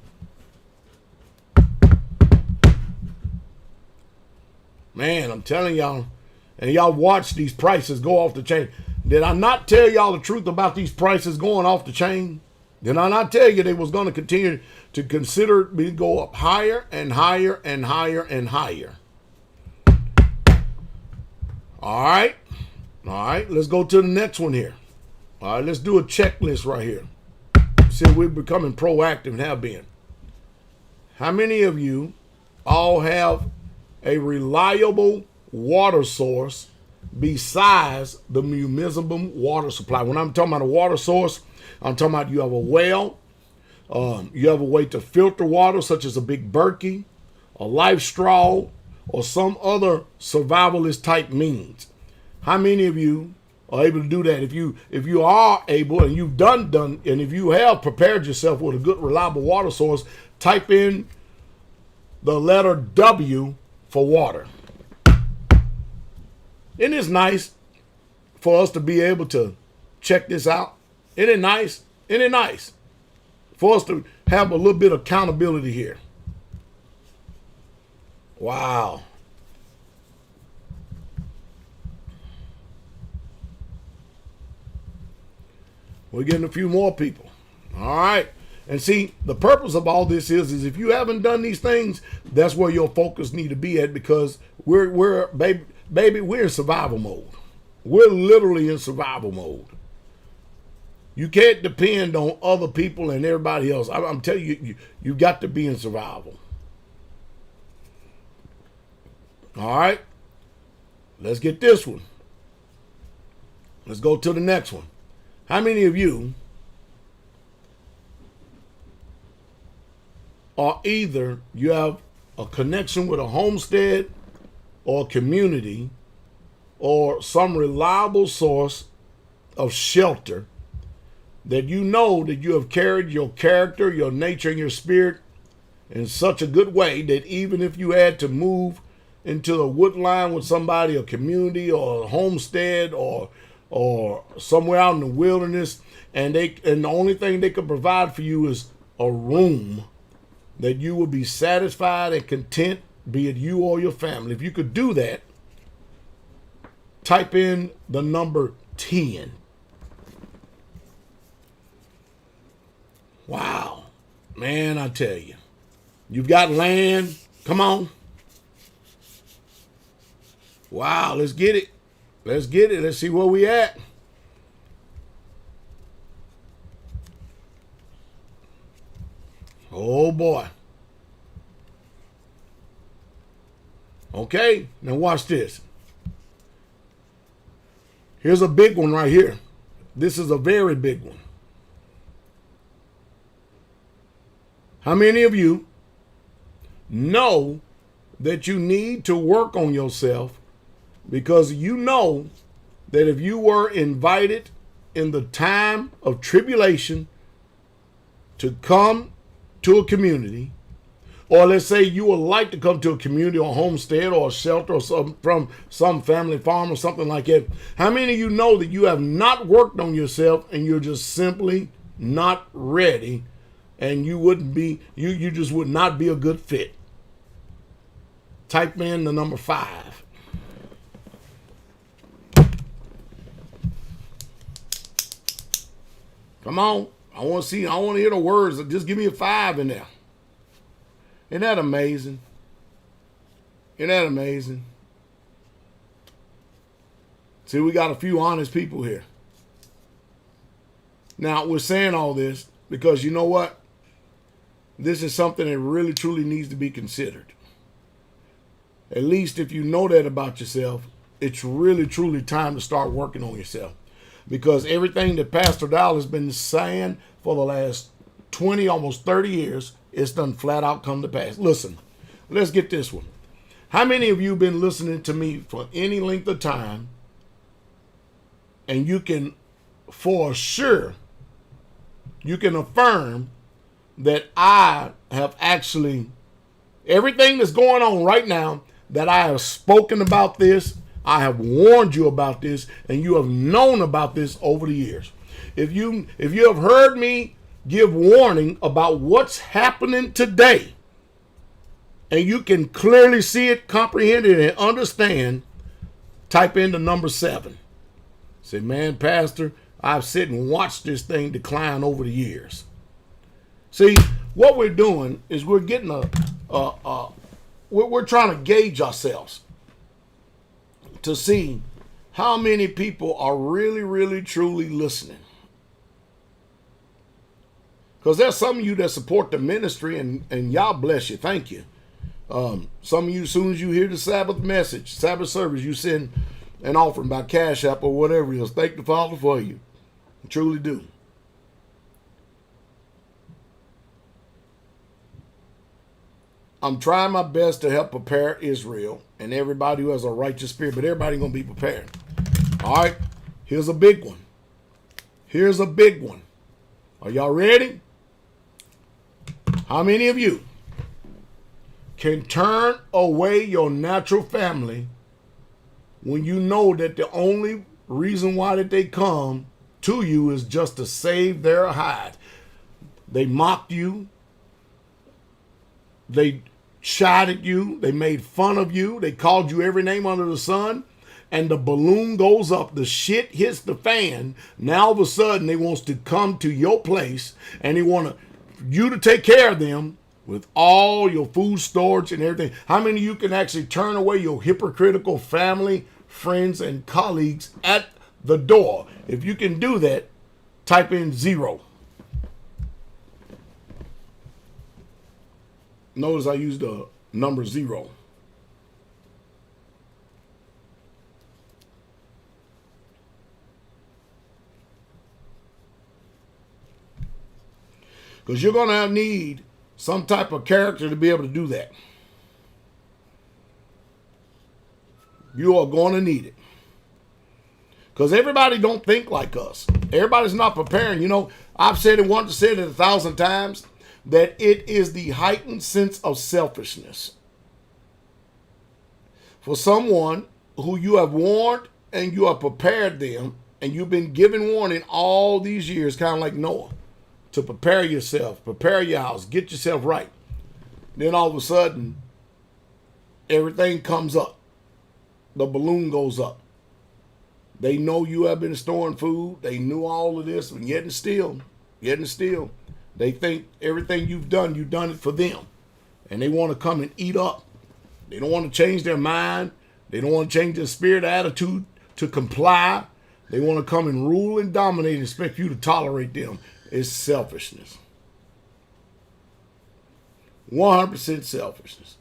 Man, I'm telling y'all, and y'all watch these prices go off the chain. Did I not tell y'all the truth about these prices going off the chain? Did I not tell you they was going to continue to consider me go up higher and higher and higher and higher? All right. All right. Let's go to the next one here. All right. Let's do a checklist right here. See, we're becoming proactive and have been. How many of you all have a reliable water source besides the municipal water supply? When I'm talking about a water source, I'm talking about you have a well, you have a way to filter water, such as a big Berkey, a life straw, or some other survivalist type means. How many of you are able to do that? If you are able, and you've done, and if you have prepared yourself with a good, reliable water source, type in the letter W for water. Isn't it nice for us to be able to check this out? Isn't it nice? Isn't it nice for us to have a little bit of accountability here? Wow. We're getting a few more people. All right. And see, the purpose of all this is if you haven't done these things, that's where your focus need to be at, because we're in survival mode. We're literally in survival mode. You can't depend on other people and everybody else. I'm telling you, you got to be in survival. All right. Let's get this one. Let's go to the next one. How many of you are either you have a connection with a homestead or a community or some reliable source of shelter that you know that you have carried your character, your nature, and your spirit in such a good way that even if you had to move into a wood line with somebody, a community or a homestead or somewhere out in the wilderness, and the only thing they could provide for you is a room, that you will be satisfied and content, be it you or your family. If you could do that, type in the number 10. Wow. Man, I tell you. You've got land. Come on. Wow, let's get it. Let's get it. Let's see where we at. Oh, boy. Okay, now watch this. Here's a big one right here. This is a very big one. How many of you know that you need to work on yourself, because you know that if you were invited in the time of tribulation to come to a community, or let's say you would like to come to a community or homestead or a shelter or from some family farm or something like that, how many of you know that you have not worked on yourself and you're just simply not ready, and you wouldn't be, you just would not be a good fit? Type in the number 5. Come on. I want to hear the words. Just give me a 5 in there. Isn't that amazing? Isn't that amazing? See, we got a few honest people here. Now, we're saying all this because you know what? This is something that really, truly needs to be considered. At least if you know that about yourself, it's really, truly time to start working on yourself. Because everything that Pastor Dowell has been saying for the last 20, almost 30 years, it's done flat out come to pass. Listen, let's get this one. How many of you have been listening to me for any length of time, and you can, for sure, you can affirm that I have actually, everything that's going on right now, that I have spoken about this, I have warned you about this, and you have known about this over the years. If you have heard me give warning about what's happening today, and you can clearly see it, comprehend it, and understand, type in the number 7. Say, man, Pastor, I've sit and watched this thing decline over the years. See, what we're doing is we're getting we're trying to gauge ourselves to see how many people are really, really, truly listening. Because there's some of you that support the ministry, and y'all bless you. Thank you. Some of you, as soon as you hear the Sabbath message, Sabbath service, you send an offering by Cash App or whatever it is. Thank the Father for you. I truly do. I'm trying my best to help prepare Israel and everybody who has a righteous spirit, but everybody going to be prepared. All right, here's a big one. Here's a big one. Are y'all ready? How many of you can turn away your natural family when you know that the only reason why that they come to you is just to save their hide? They mocked you. They shot at you. They made fun of you. They called you every name under the sun. and the balloon goes up, the shit hits the fan, now all of a sudden they wants to come to your place and they want you to take care of them with all your food storage and everything. How many of you can actually turn away your hypocritical family, friends, and colleagues at the door? If you can do that, type in 0. Notice I used the number 0. Because you're going to need some type of character to be able to do that. You are going to need it. Because everybody don't think like us. Everybody's not preparing. You know, I've said it once, said it 1,000 times, that it is the heightened sense of selfishness for someone who you have warned and you have prepared them, and you've been given warning all these years, kind of like Noah, to prepare yourself, prepare your house, get yourself right. Then all of a sudden, everything comes up. The balloon goes up. They know you have been storing food. They knew all of this, and yet and still, they think everything you've done it for them. And they want to come and eat up. They don't want to change their mind. They don't want to change their spirit attitude to comply. They want to come and rule and dominate and expect you to tolerate them. It's selfishness. 100% selfishness.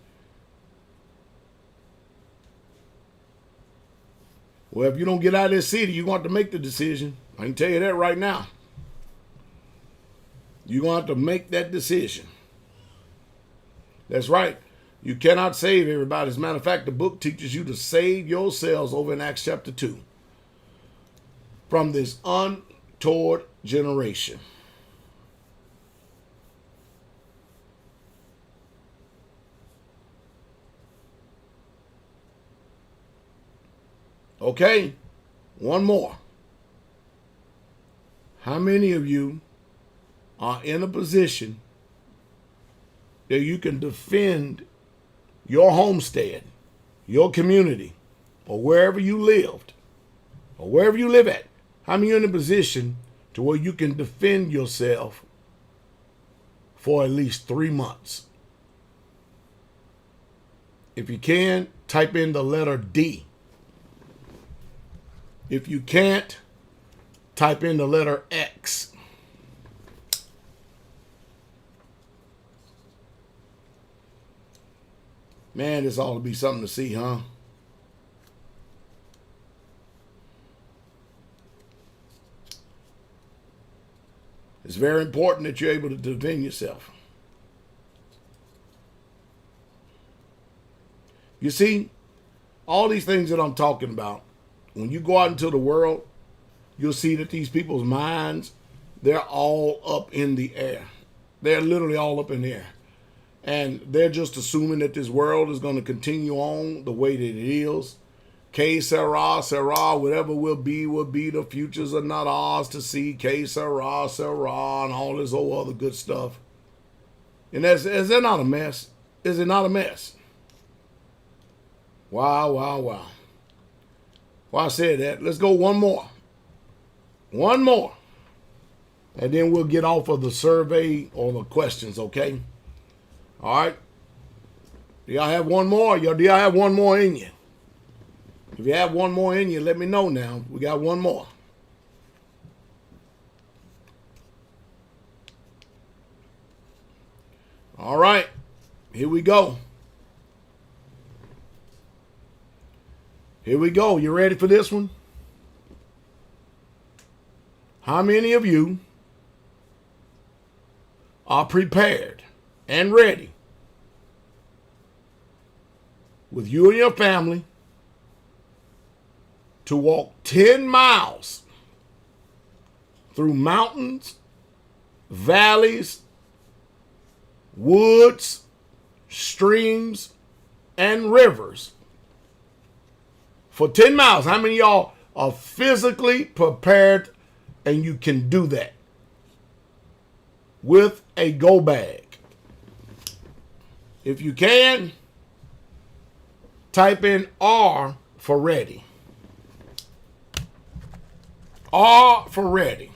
Well, if you don't get out of this city, you're going to have to make the decision. I can tell you that right now. You're going to have to make that decision. That's right. You cannot save everybody. As a matter of fact, the book teaches you to save yourselves over in Acts chapter 2 from this untoward generation. Okay, one more. How many of you are in a position that you can defend your homestead, your community, or wherever you lived, or wherever you live at? How many are in a position to where you can defend yourself for at least 3 months? If you can, type in the letter D. If you can't, type in the letter X. Man, this ought to be something to see, huh? It's very important that you're able to defend yourself. You see, all these things that I'm talking about, when you go out into the world, you'll see that these people's minds, they're all up in the air. They're literally all up in the air. And they're just assuming that this world is going to continue on the way that it is. Que sera, sera, whatever will be, the futures are not ours to see. Que sera, sera, and all this old other good stuff. And is that not a mess? Is it not a mess? Wow, wow, wow. Well, I said that. Let's go one more. One more. And then we'll get off of the survey or the questions, okay? All right. Do y'all have one more? Do y'all have one more in you? If you have one more in you, let me know now. We got one more. All right. Here we go. Here we go. You ready for this one? How many of you are prepared and ready with you and your family to walk 10 miles through mountains, valleys, woods, streams, and rivers for 10 miles? How many of y'all are physically prepared and you can do that with a go bag? If you can, type in R for ready. R for ready.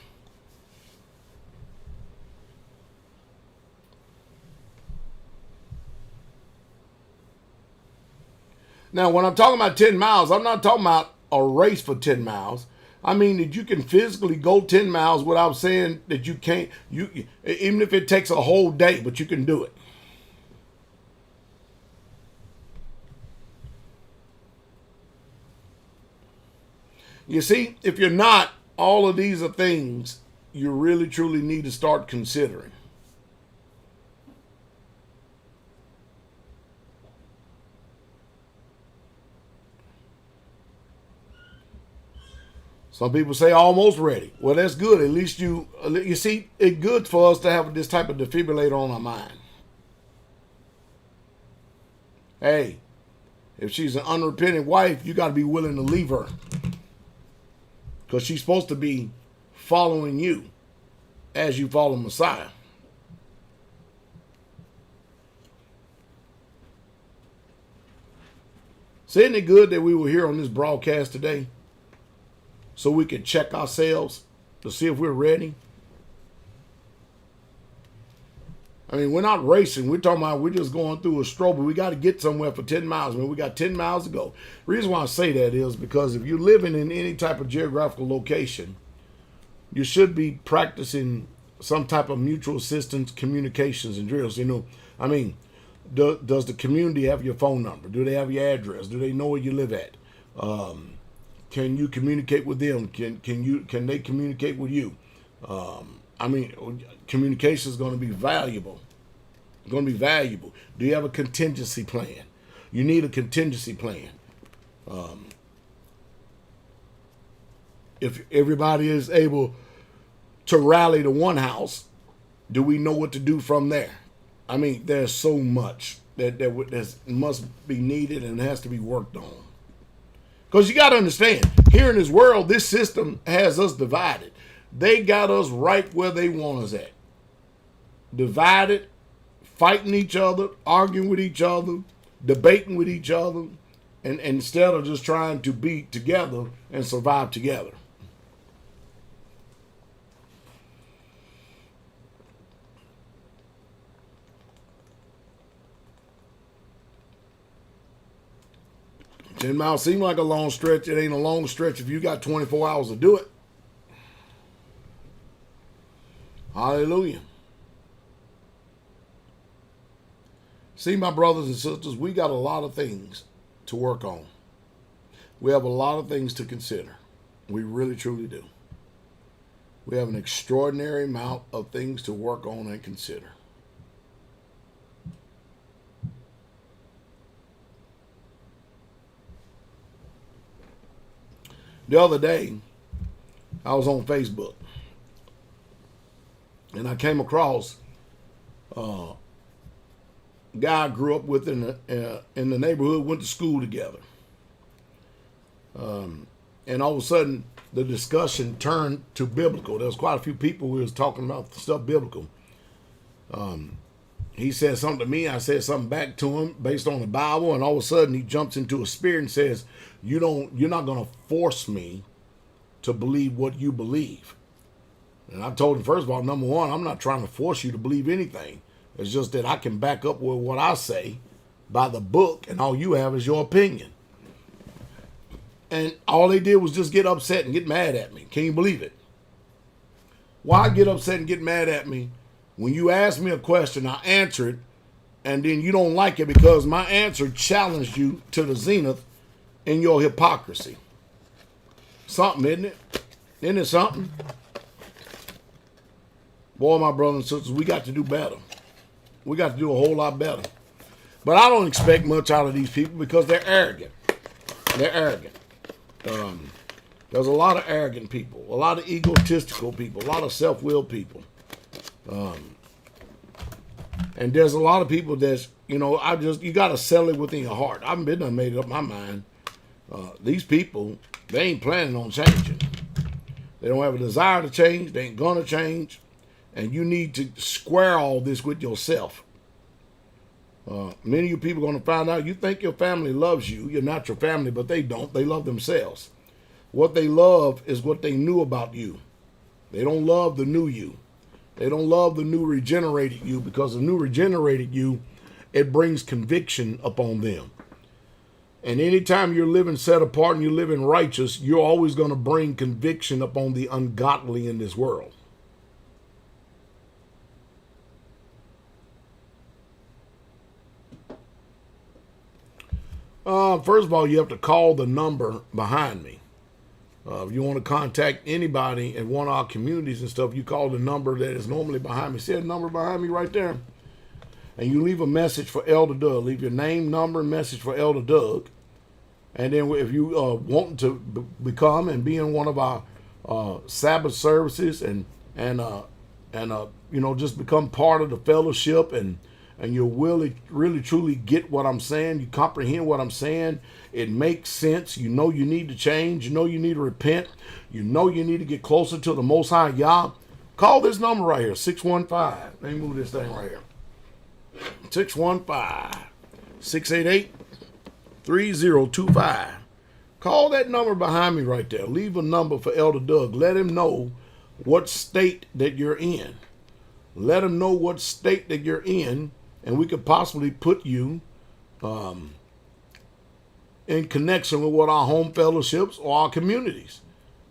Now, when I'm talking about 10 miles, I'm not talking about a race for 10 miles. I mean that you can physically go 10 miles without saying that you can't, even if it takes a whole day, but you can do it. You see, if you're not, all of these are things you really truly need to start considering. Some people say almost ready. Well, that's good. At least you see, it's good for us to have this type of defibrillator on our mind. Hey, if she's an unrepentant wife, you got to be willing to leave her. Because she's supposed to be following you as you follow Messiah. So isn't it good that we were here on this broadcast today so we could check ourselves to see if we're ready? I mean, we're not racing. We're talking about we're just going through a stroll, but we got to get somewhere for 10 miles. I mean, we got 10 miles to go. The reason why I say that is because if you're living in any type of geographical location, you should be practicing some type of mutual assistance communications and drills. You know, I mean, does the community have your phone number? Do they have your address? Do they know where you live at? Can you communicate with them? Can they communicate with you? I mean, communication is going to be valuable. It's going to be valuable. Do you have a contingency plan? You need a contingency plan. If everybody is able to rally to one house, do we know what to do from there? I mean, there's so much that must be needed and has to be worked on. Because you got to understand, here in this world, this system has us divided. They got us right where they want us at. Divided, fighting each other, arguing with each other, debating with each other, and instead of just trying to be together and survive together. Ten miles seem like a long stretch. It ain't a long stretch if you got 24 hours to do it. Hallelujah. See, my brothers and sisters, we got a lot of things to work on. We have a lot of things to consider. We really, truly do. We have an extraordinary amount of things to work on and consider. The other day, I was on Facebook, and I came across a guy I grew up with in the neighborhood, went to school together. And all of a sudden, the discussion turned to biblical. There was quite a few people who was talking about stuff biblical. He said something to me. I said something back to him based on the Bible, and all of a sudden, he jumps into a spirit and says, "You're not going to force me to believe what you believe." And I told him, first of all, number one, I'm not trying to force you to believe anything. It's just that I can back up with what I say by the book, and all you have is your opinion. And all they did was just get upset and get mad at me. Can you believe it? Why get upset and get mad at me? When you ask me a question, I answer it, and then you don't like it because my answer challenged you to the zenith in your hypocrisy. Something, isn't it? Isn't it something? Boy, my brothers and sisters, we got to do better. We got to do a whole lot better. But I don't expect much out of these people because they're arrogant. They're arrogant. There's a lot of arrogant people, a lot of egotistical people, a lot of self-willed people. And there's a lot of people that's, you got to settle it within your heart. I've been done made up my mind. These people, they ain't planning on changing. They don't have a desire to change. They ain't going to change. And you need to square all this with yourself. Many of you people are going to find out you think your family loves you. You're not your family, but they don't. They love themselves. What they love is what they knew about you. They don't love the new you. They don't love the new regenerated you, because the new regenerated you, it brings conviction upon them. And anytime you're living set apart and you're living righteous, you're always going to bring conviction upon the ungodly in this world. First of all, you have to call the number behind me. If you want to contact anybody in one of our communities and stuff, you call the number that is normally behind me. See that number behind me right there? And you leave a message for Elder Doug. Leave your name, number, and message for Elder Doug. And then if you want to become and be in one of our Sabbath services and just become part of the fellowship, and you'll really truly get what I'm saying, you comprehend what I'm saying, it makes sense, you know you need to change, you know you need to repent, you know you need to get closer to the Most High Yah, call this number right here, 615. Let me move this thing right here. 615-688-3025. Call that number behind me right there. Leave a number for Elder Doug. Let him know what state that you're in. Let him know what state that you're in, and we could possibly put you in connection with what our home fellowships or our communities.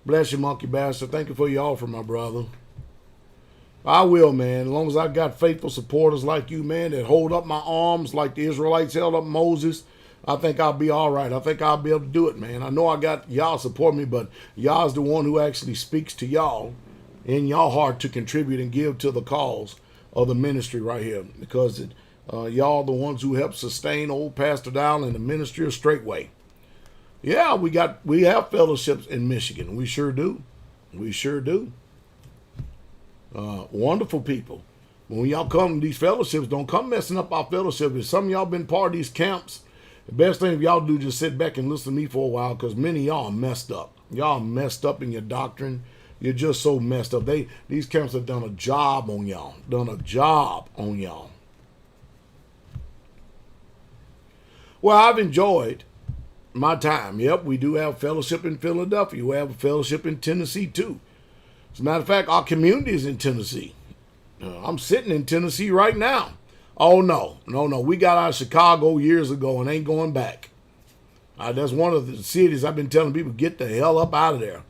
Bless you, monkey bastard. Thank you for your offer, my brother. I will, man. As long as I got faithful supporters like you, man, that hold up my arms like the Israelites held up Moses, I think I'll be all right. I think I'll be able to do it, man. I know I got y'all support me, but y'all's the one who actually speaks to y'all in y'all heart to contribute and give to the cause of the ministry right here, because y'all the ones who help sustain old Pastor Dowell and the ministry of Straightway. Yeah, we have fellowships in Michigan. We sure do. We sure do. Wonderful people. When y'all come to these fellowships, don't come messing up our fellowship. If some of y'all been part of these camps, the best thing y'all do is just sit back and listen to me for a while, because many of y'all are messed up. Y'all messed up in your doctrine. You're just so messed up. These camps have done a job on y'all. Well, I've enjoyed my time. Yep, we do have fellowship in Philadelphia. We have a fellowship in Tennessee too. As a matter of fact, our community is in Tennessee. I'm sitting in Tennessee right now. Oh, no. We got out of Chicago years ago and ain't going back. That's one of the cities I've been telling people, get the hell up out of there.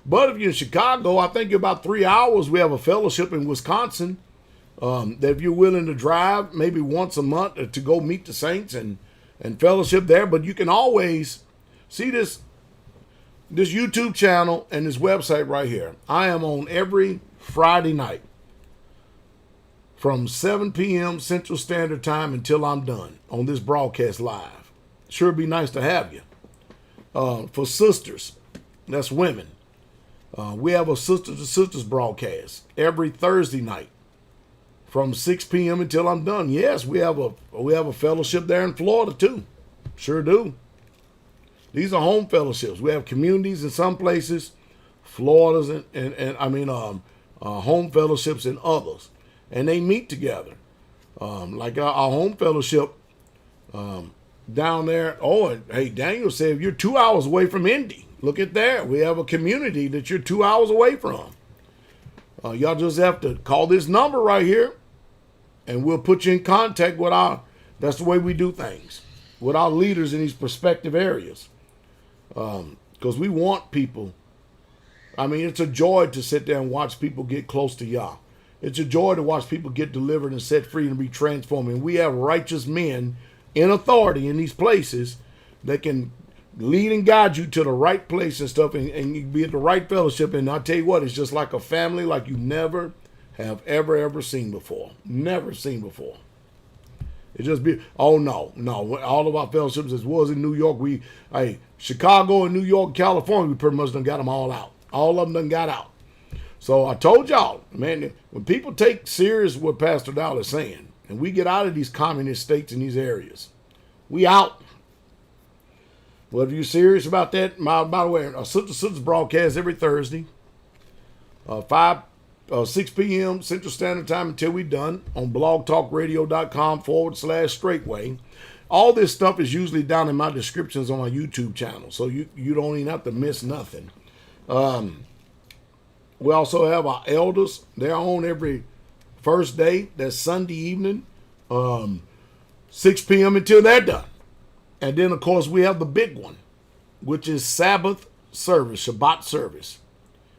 But if you're in Chicago, I think you're about 3 hours. We have a fellowship in Wisconsin that if you're willing to drive maybe once a month to go meet the saints and fellowship there. But you can always see this YouTube channel and this website right here. I am on every Friday night from 7 p.m. Central Standard Time until I'm done on this broadcast live. Sure be nice to have you. For sisters, that's women. We have a Sisters to Sisters broadcast every Thursday night from 6 p.m. until I'm done. Yes, we have a fellowship there in Florida too. Sure do. These are home fellowships. We have communities in some places, Florida's home fellowships in others, and they meet together. Like our home fellowship down there. Oh, and hey, Daniel said if you're 2 hours away from Indy, look at that. We have a community that you're 2 hours away from. Y'all just have to call this number right here, and we'll put you in contact with that's the way we do things, with our leaders in these prospective areas. Because we want people. I mean, it's a joy to sit there and watch people get close to Yah. It's a joy to watch people get delivered and set free and be transformed. And we have righteous men in authority in these places that can lead and guide you to the right place and stuff, and you be at the right fellowship. And I'll tell you what, it's just like a family like you never have ever seen before. Never seen before. It just be, oh no. All of our fellowships as was in New York, Chicago and New York, California, we pretty much done got them all out. All of them done got out. So I told y'all, man, when people take serious what Pastor Dowell is saying, and we get out of these communist states in these areas, we out. Well, if you're serious about that, by the way, our Sisters broadcast every Thursday, 6 p.m. Central Standard Time until we're done on blogtalkradio.com/straightway. All this stuff is usually down in my descriptions on my YouTube channel, so you don't even have to miss nothing. We also have our elders. They're on every first day. That's Sunday evening, 6 p.m. until they're done. And then, of course, we have the big one, which is Sabbath Service, Shabbat Service.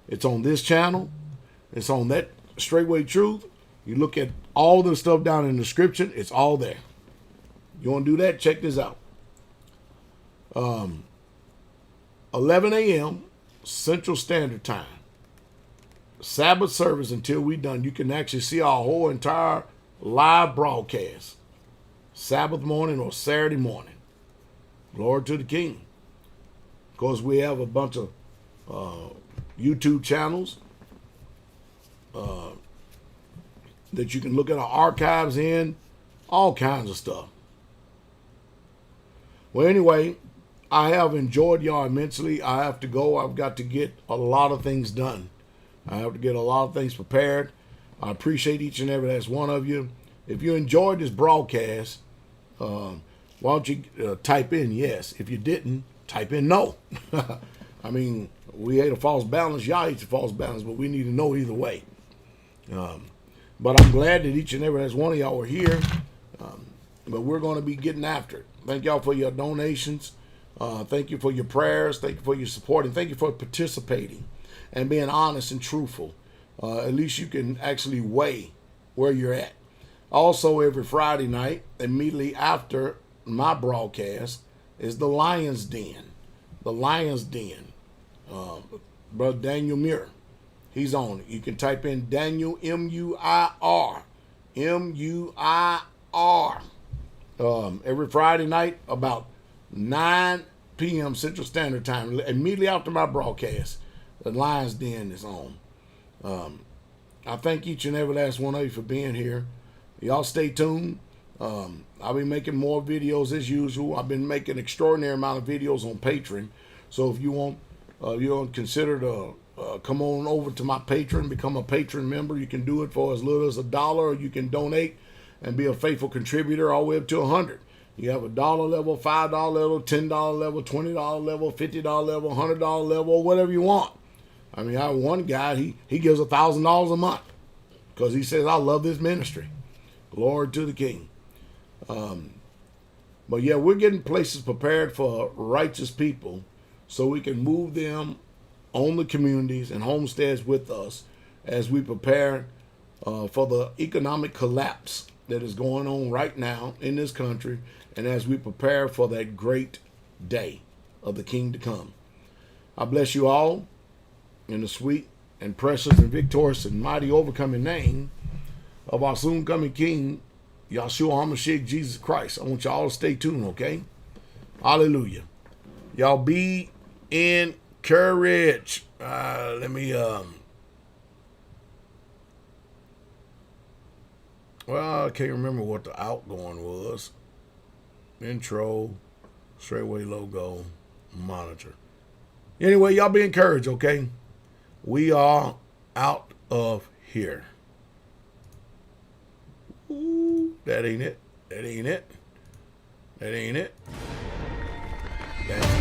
It's on this channel. It's on that Straightway Truth. You look at all the stuff down in the description. It's all there. You want to do that? Check this out. 11 a.m. Central Standard Time. Sabbath service until we're done. You can actually see our whole entire live broadcast. Sabbath morning or Saturday morning. Glory to the King. Of course, we have a bunch of YouTube channels that you can look at our archives in. All kinds of stuff. Well, anyway, I have enjoyed y'all immensely. I have to go. I've got to get a lot of things done. I have to get a lot of things prepared. I appreciate each and every last one of you. If you enjoyed this broadcast, why don't you type in yes. If you didn't, type in no. I mean, we hate a false balance. Y'all hate a false balance, but we need to know either way. But I'm glad that each and every last one of y'all are here. But we're going to be getting after it. Thank y'all for your donations. Thank you for your prayers. Thank you for your support. And thank you for participating and being honest and truthful. At least you can actually weigh where you're at. Also, every Friday night, immediately after my broadcast, is the Lion's Den. The Lion's Den. Brother Daniel Muir. He's on it. You can type in Daniel, M-U-I-R. M-U-I-R. Every Friday night, about 9 p.m. Central Standard Time, immediately after my broadcast, the Lion's Den is on. I thank each and every last one of you for being here. Y'all stay tuned. I'll be making more videos as usual. I've been making an extraordinary amount of videos on Patreon. So if you want, consider to come on over to my Patreon, become a patron member. You can do it for as little as $1, or you can donate and be a faithful contributor all the way up to 100. You have a $1 level, $5 level, $10 level, $20 level, $50 level, $100 level, or whatever you want. I mean, I have one guy, he gives $1,000 a month because he says, I love this ministry. Glory to the King. But yeah, we're getting places prepared for righteous people so we can move them on the communities and homesteads with us as we prepare for the economic collapse that is going on right now in this country, and as we prepare for that great day of the King to come. I bless you all in the sweet and precious and victorious and mighty overcoming name of our soon coming King, Yahshua HaMashiach, Jesus Christ. I want y'all to stay tuned, okay? Hallelujah. Y'all be encouraged. Let me, well, I can't remember what the outgoing was. Intro, Straightway logo, monitor. Anyway, y'all be encouraged, okay? We are out of here. Ooh, that ain't it. That ain't it. That ain't it. That's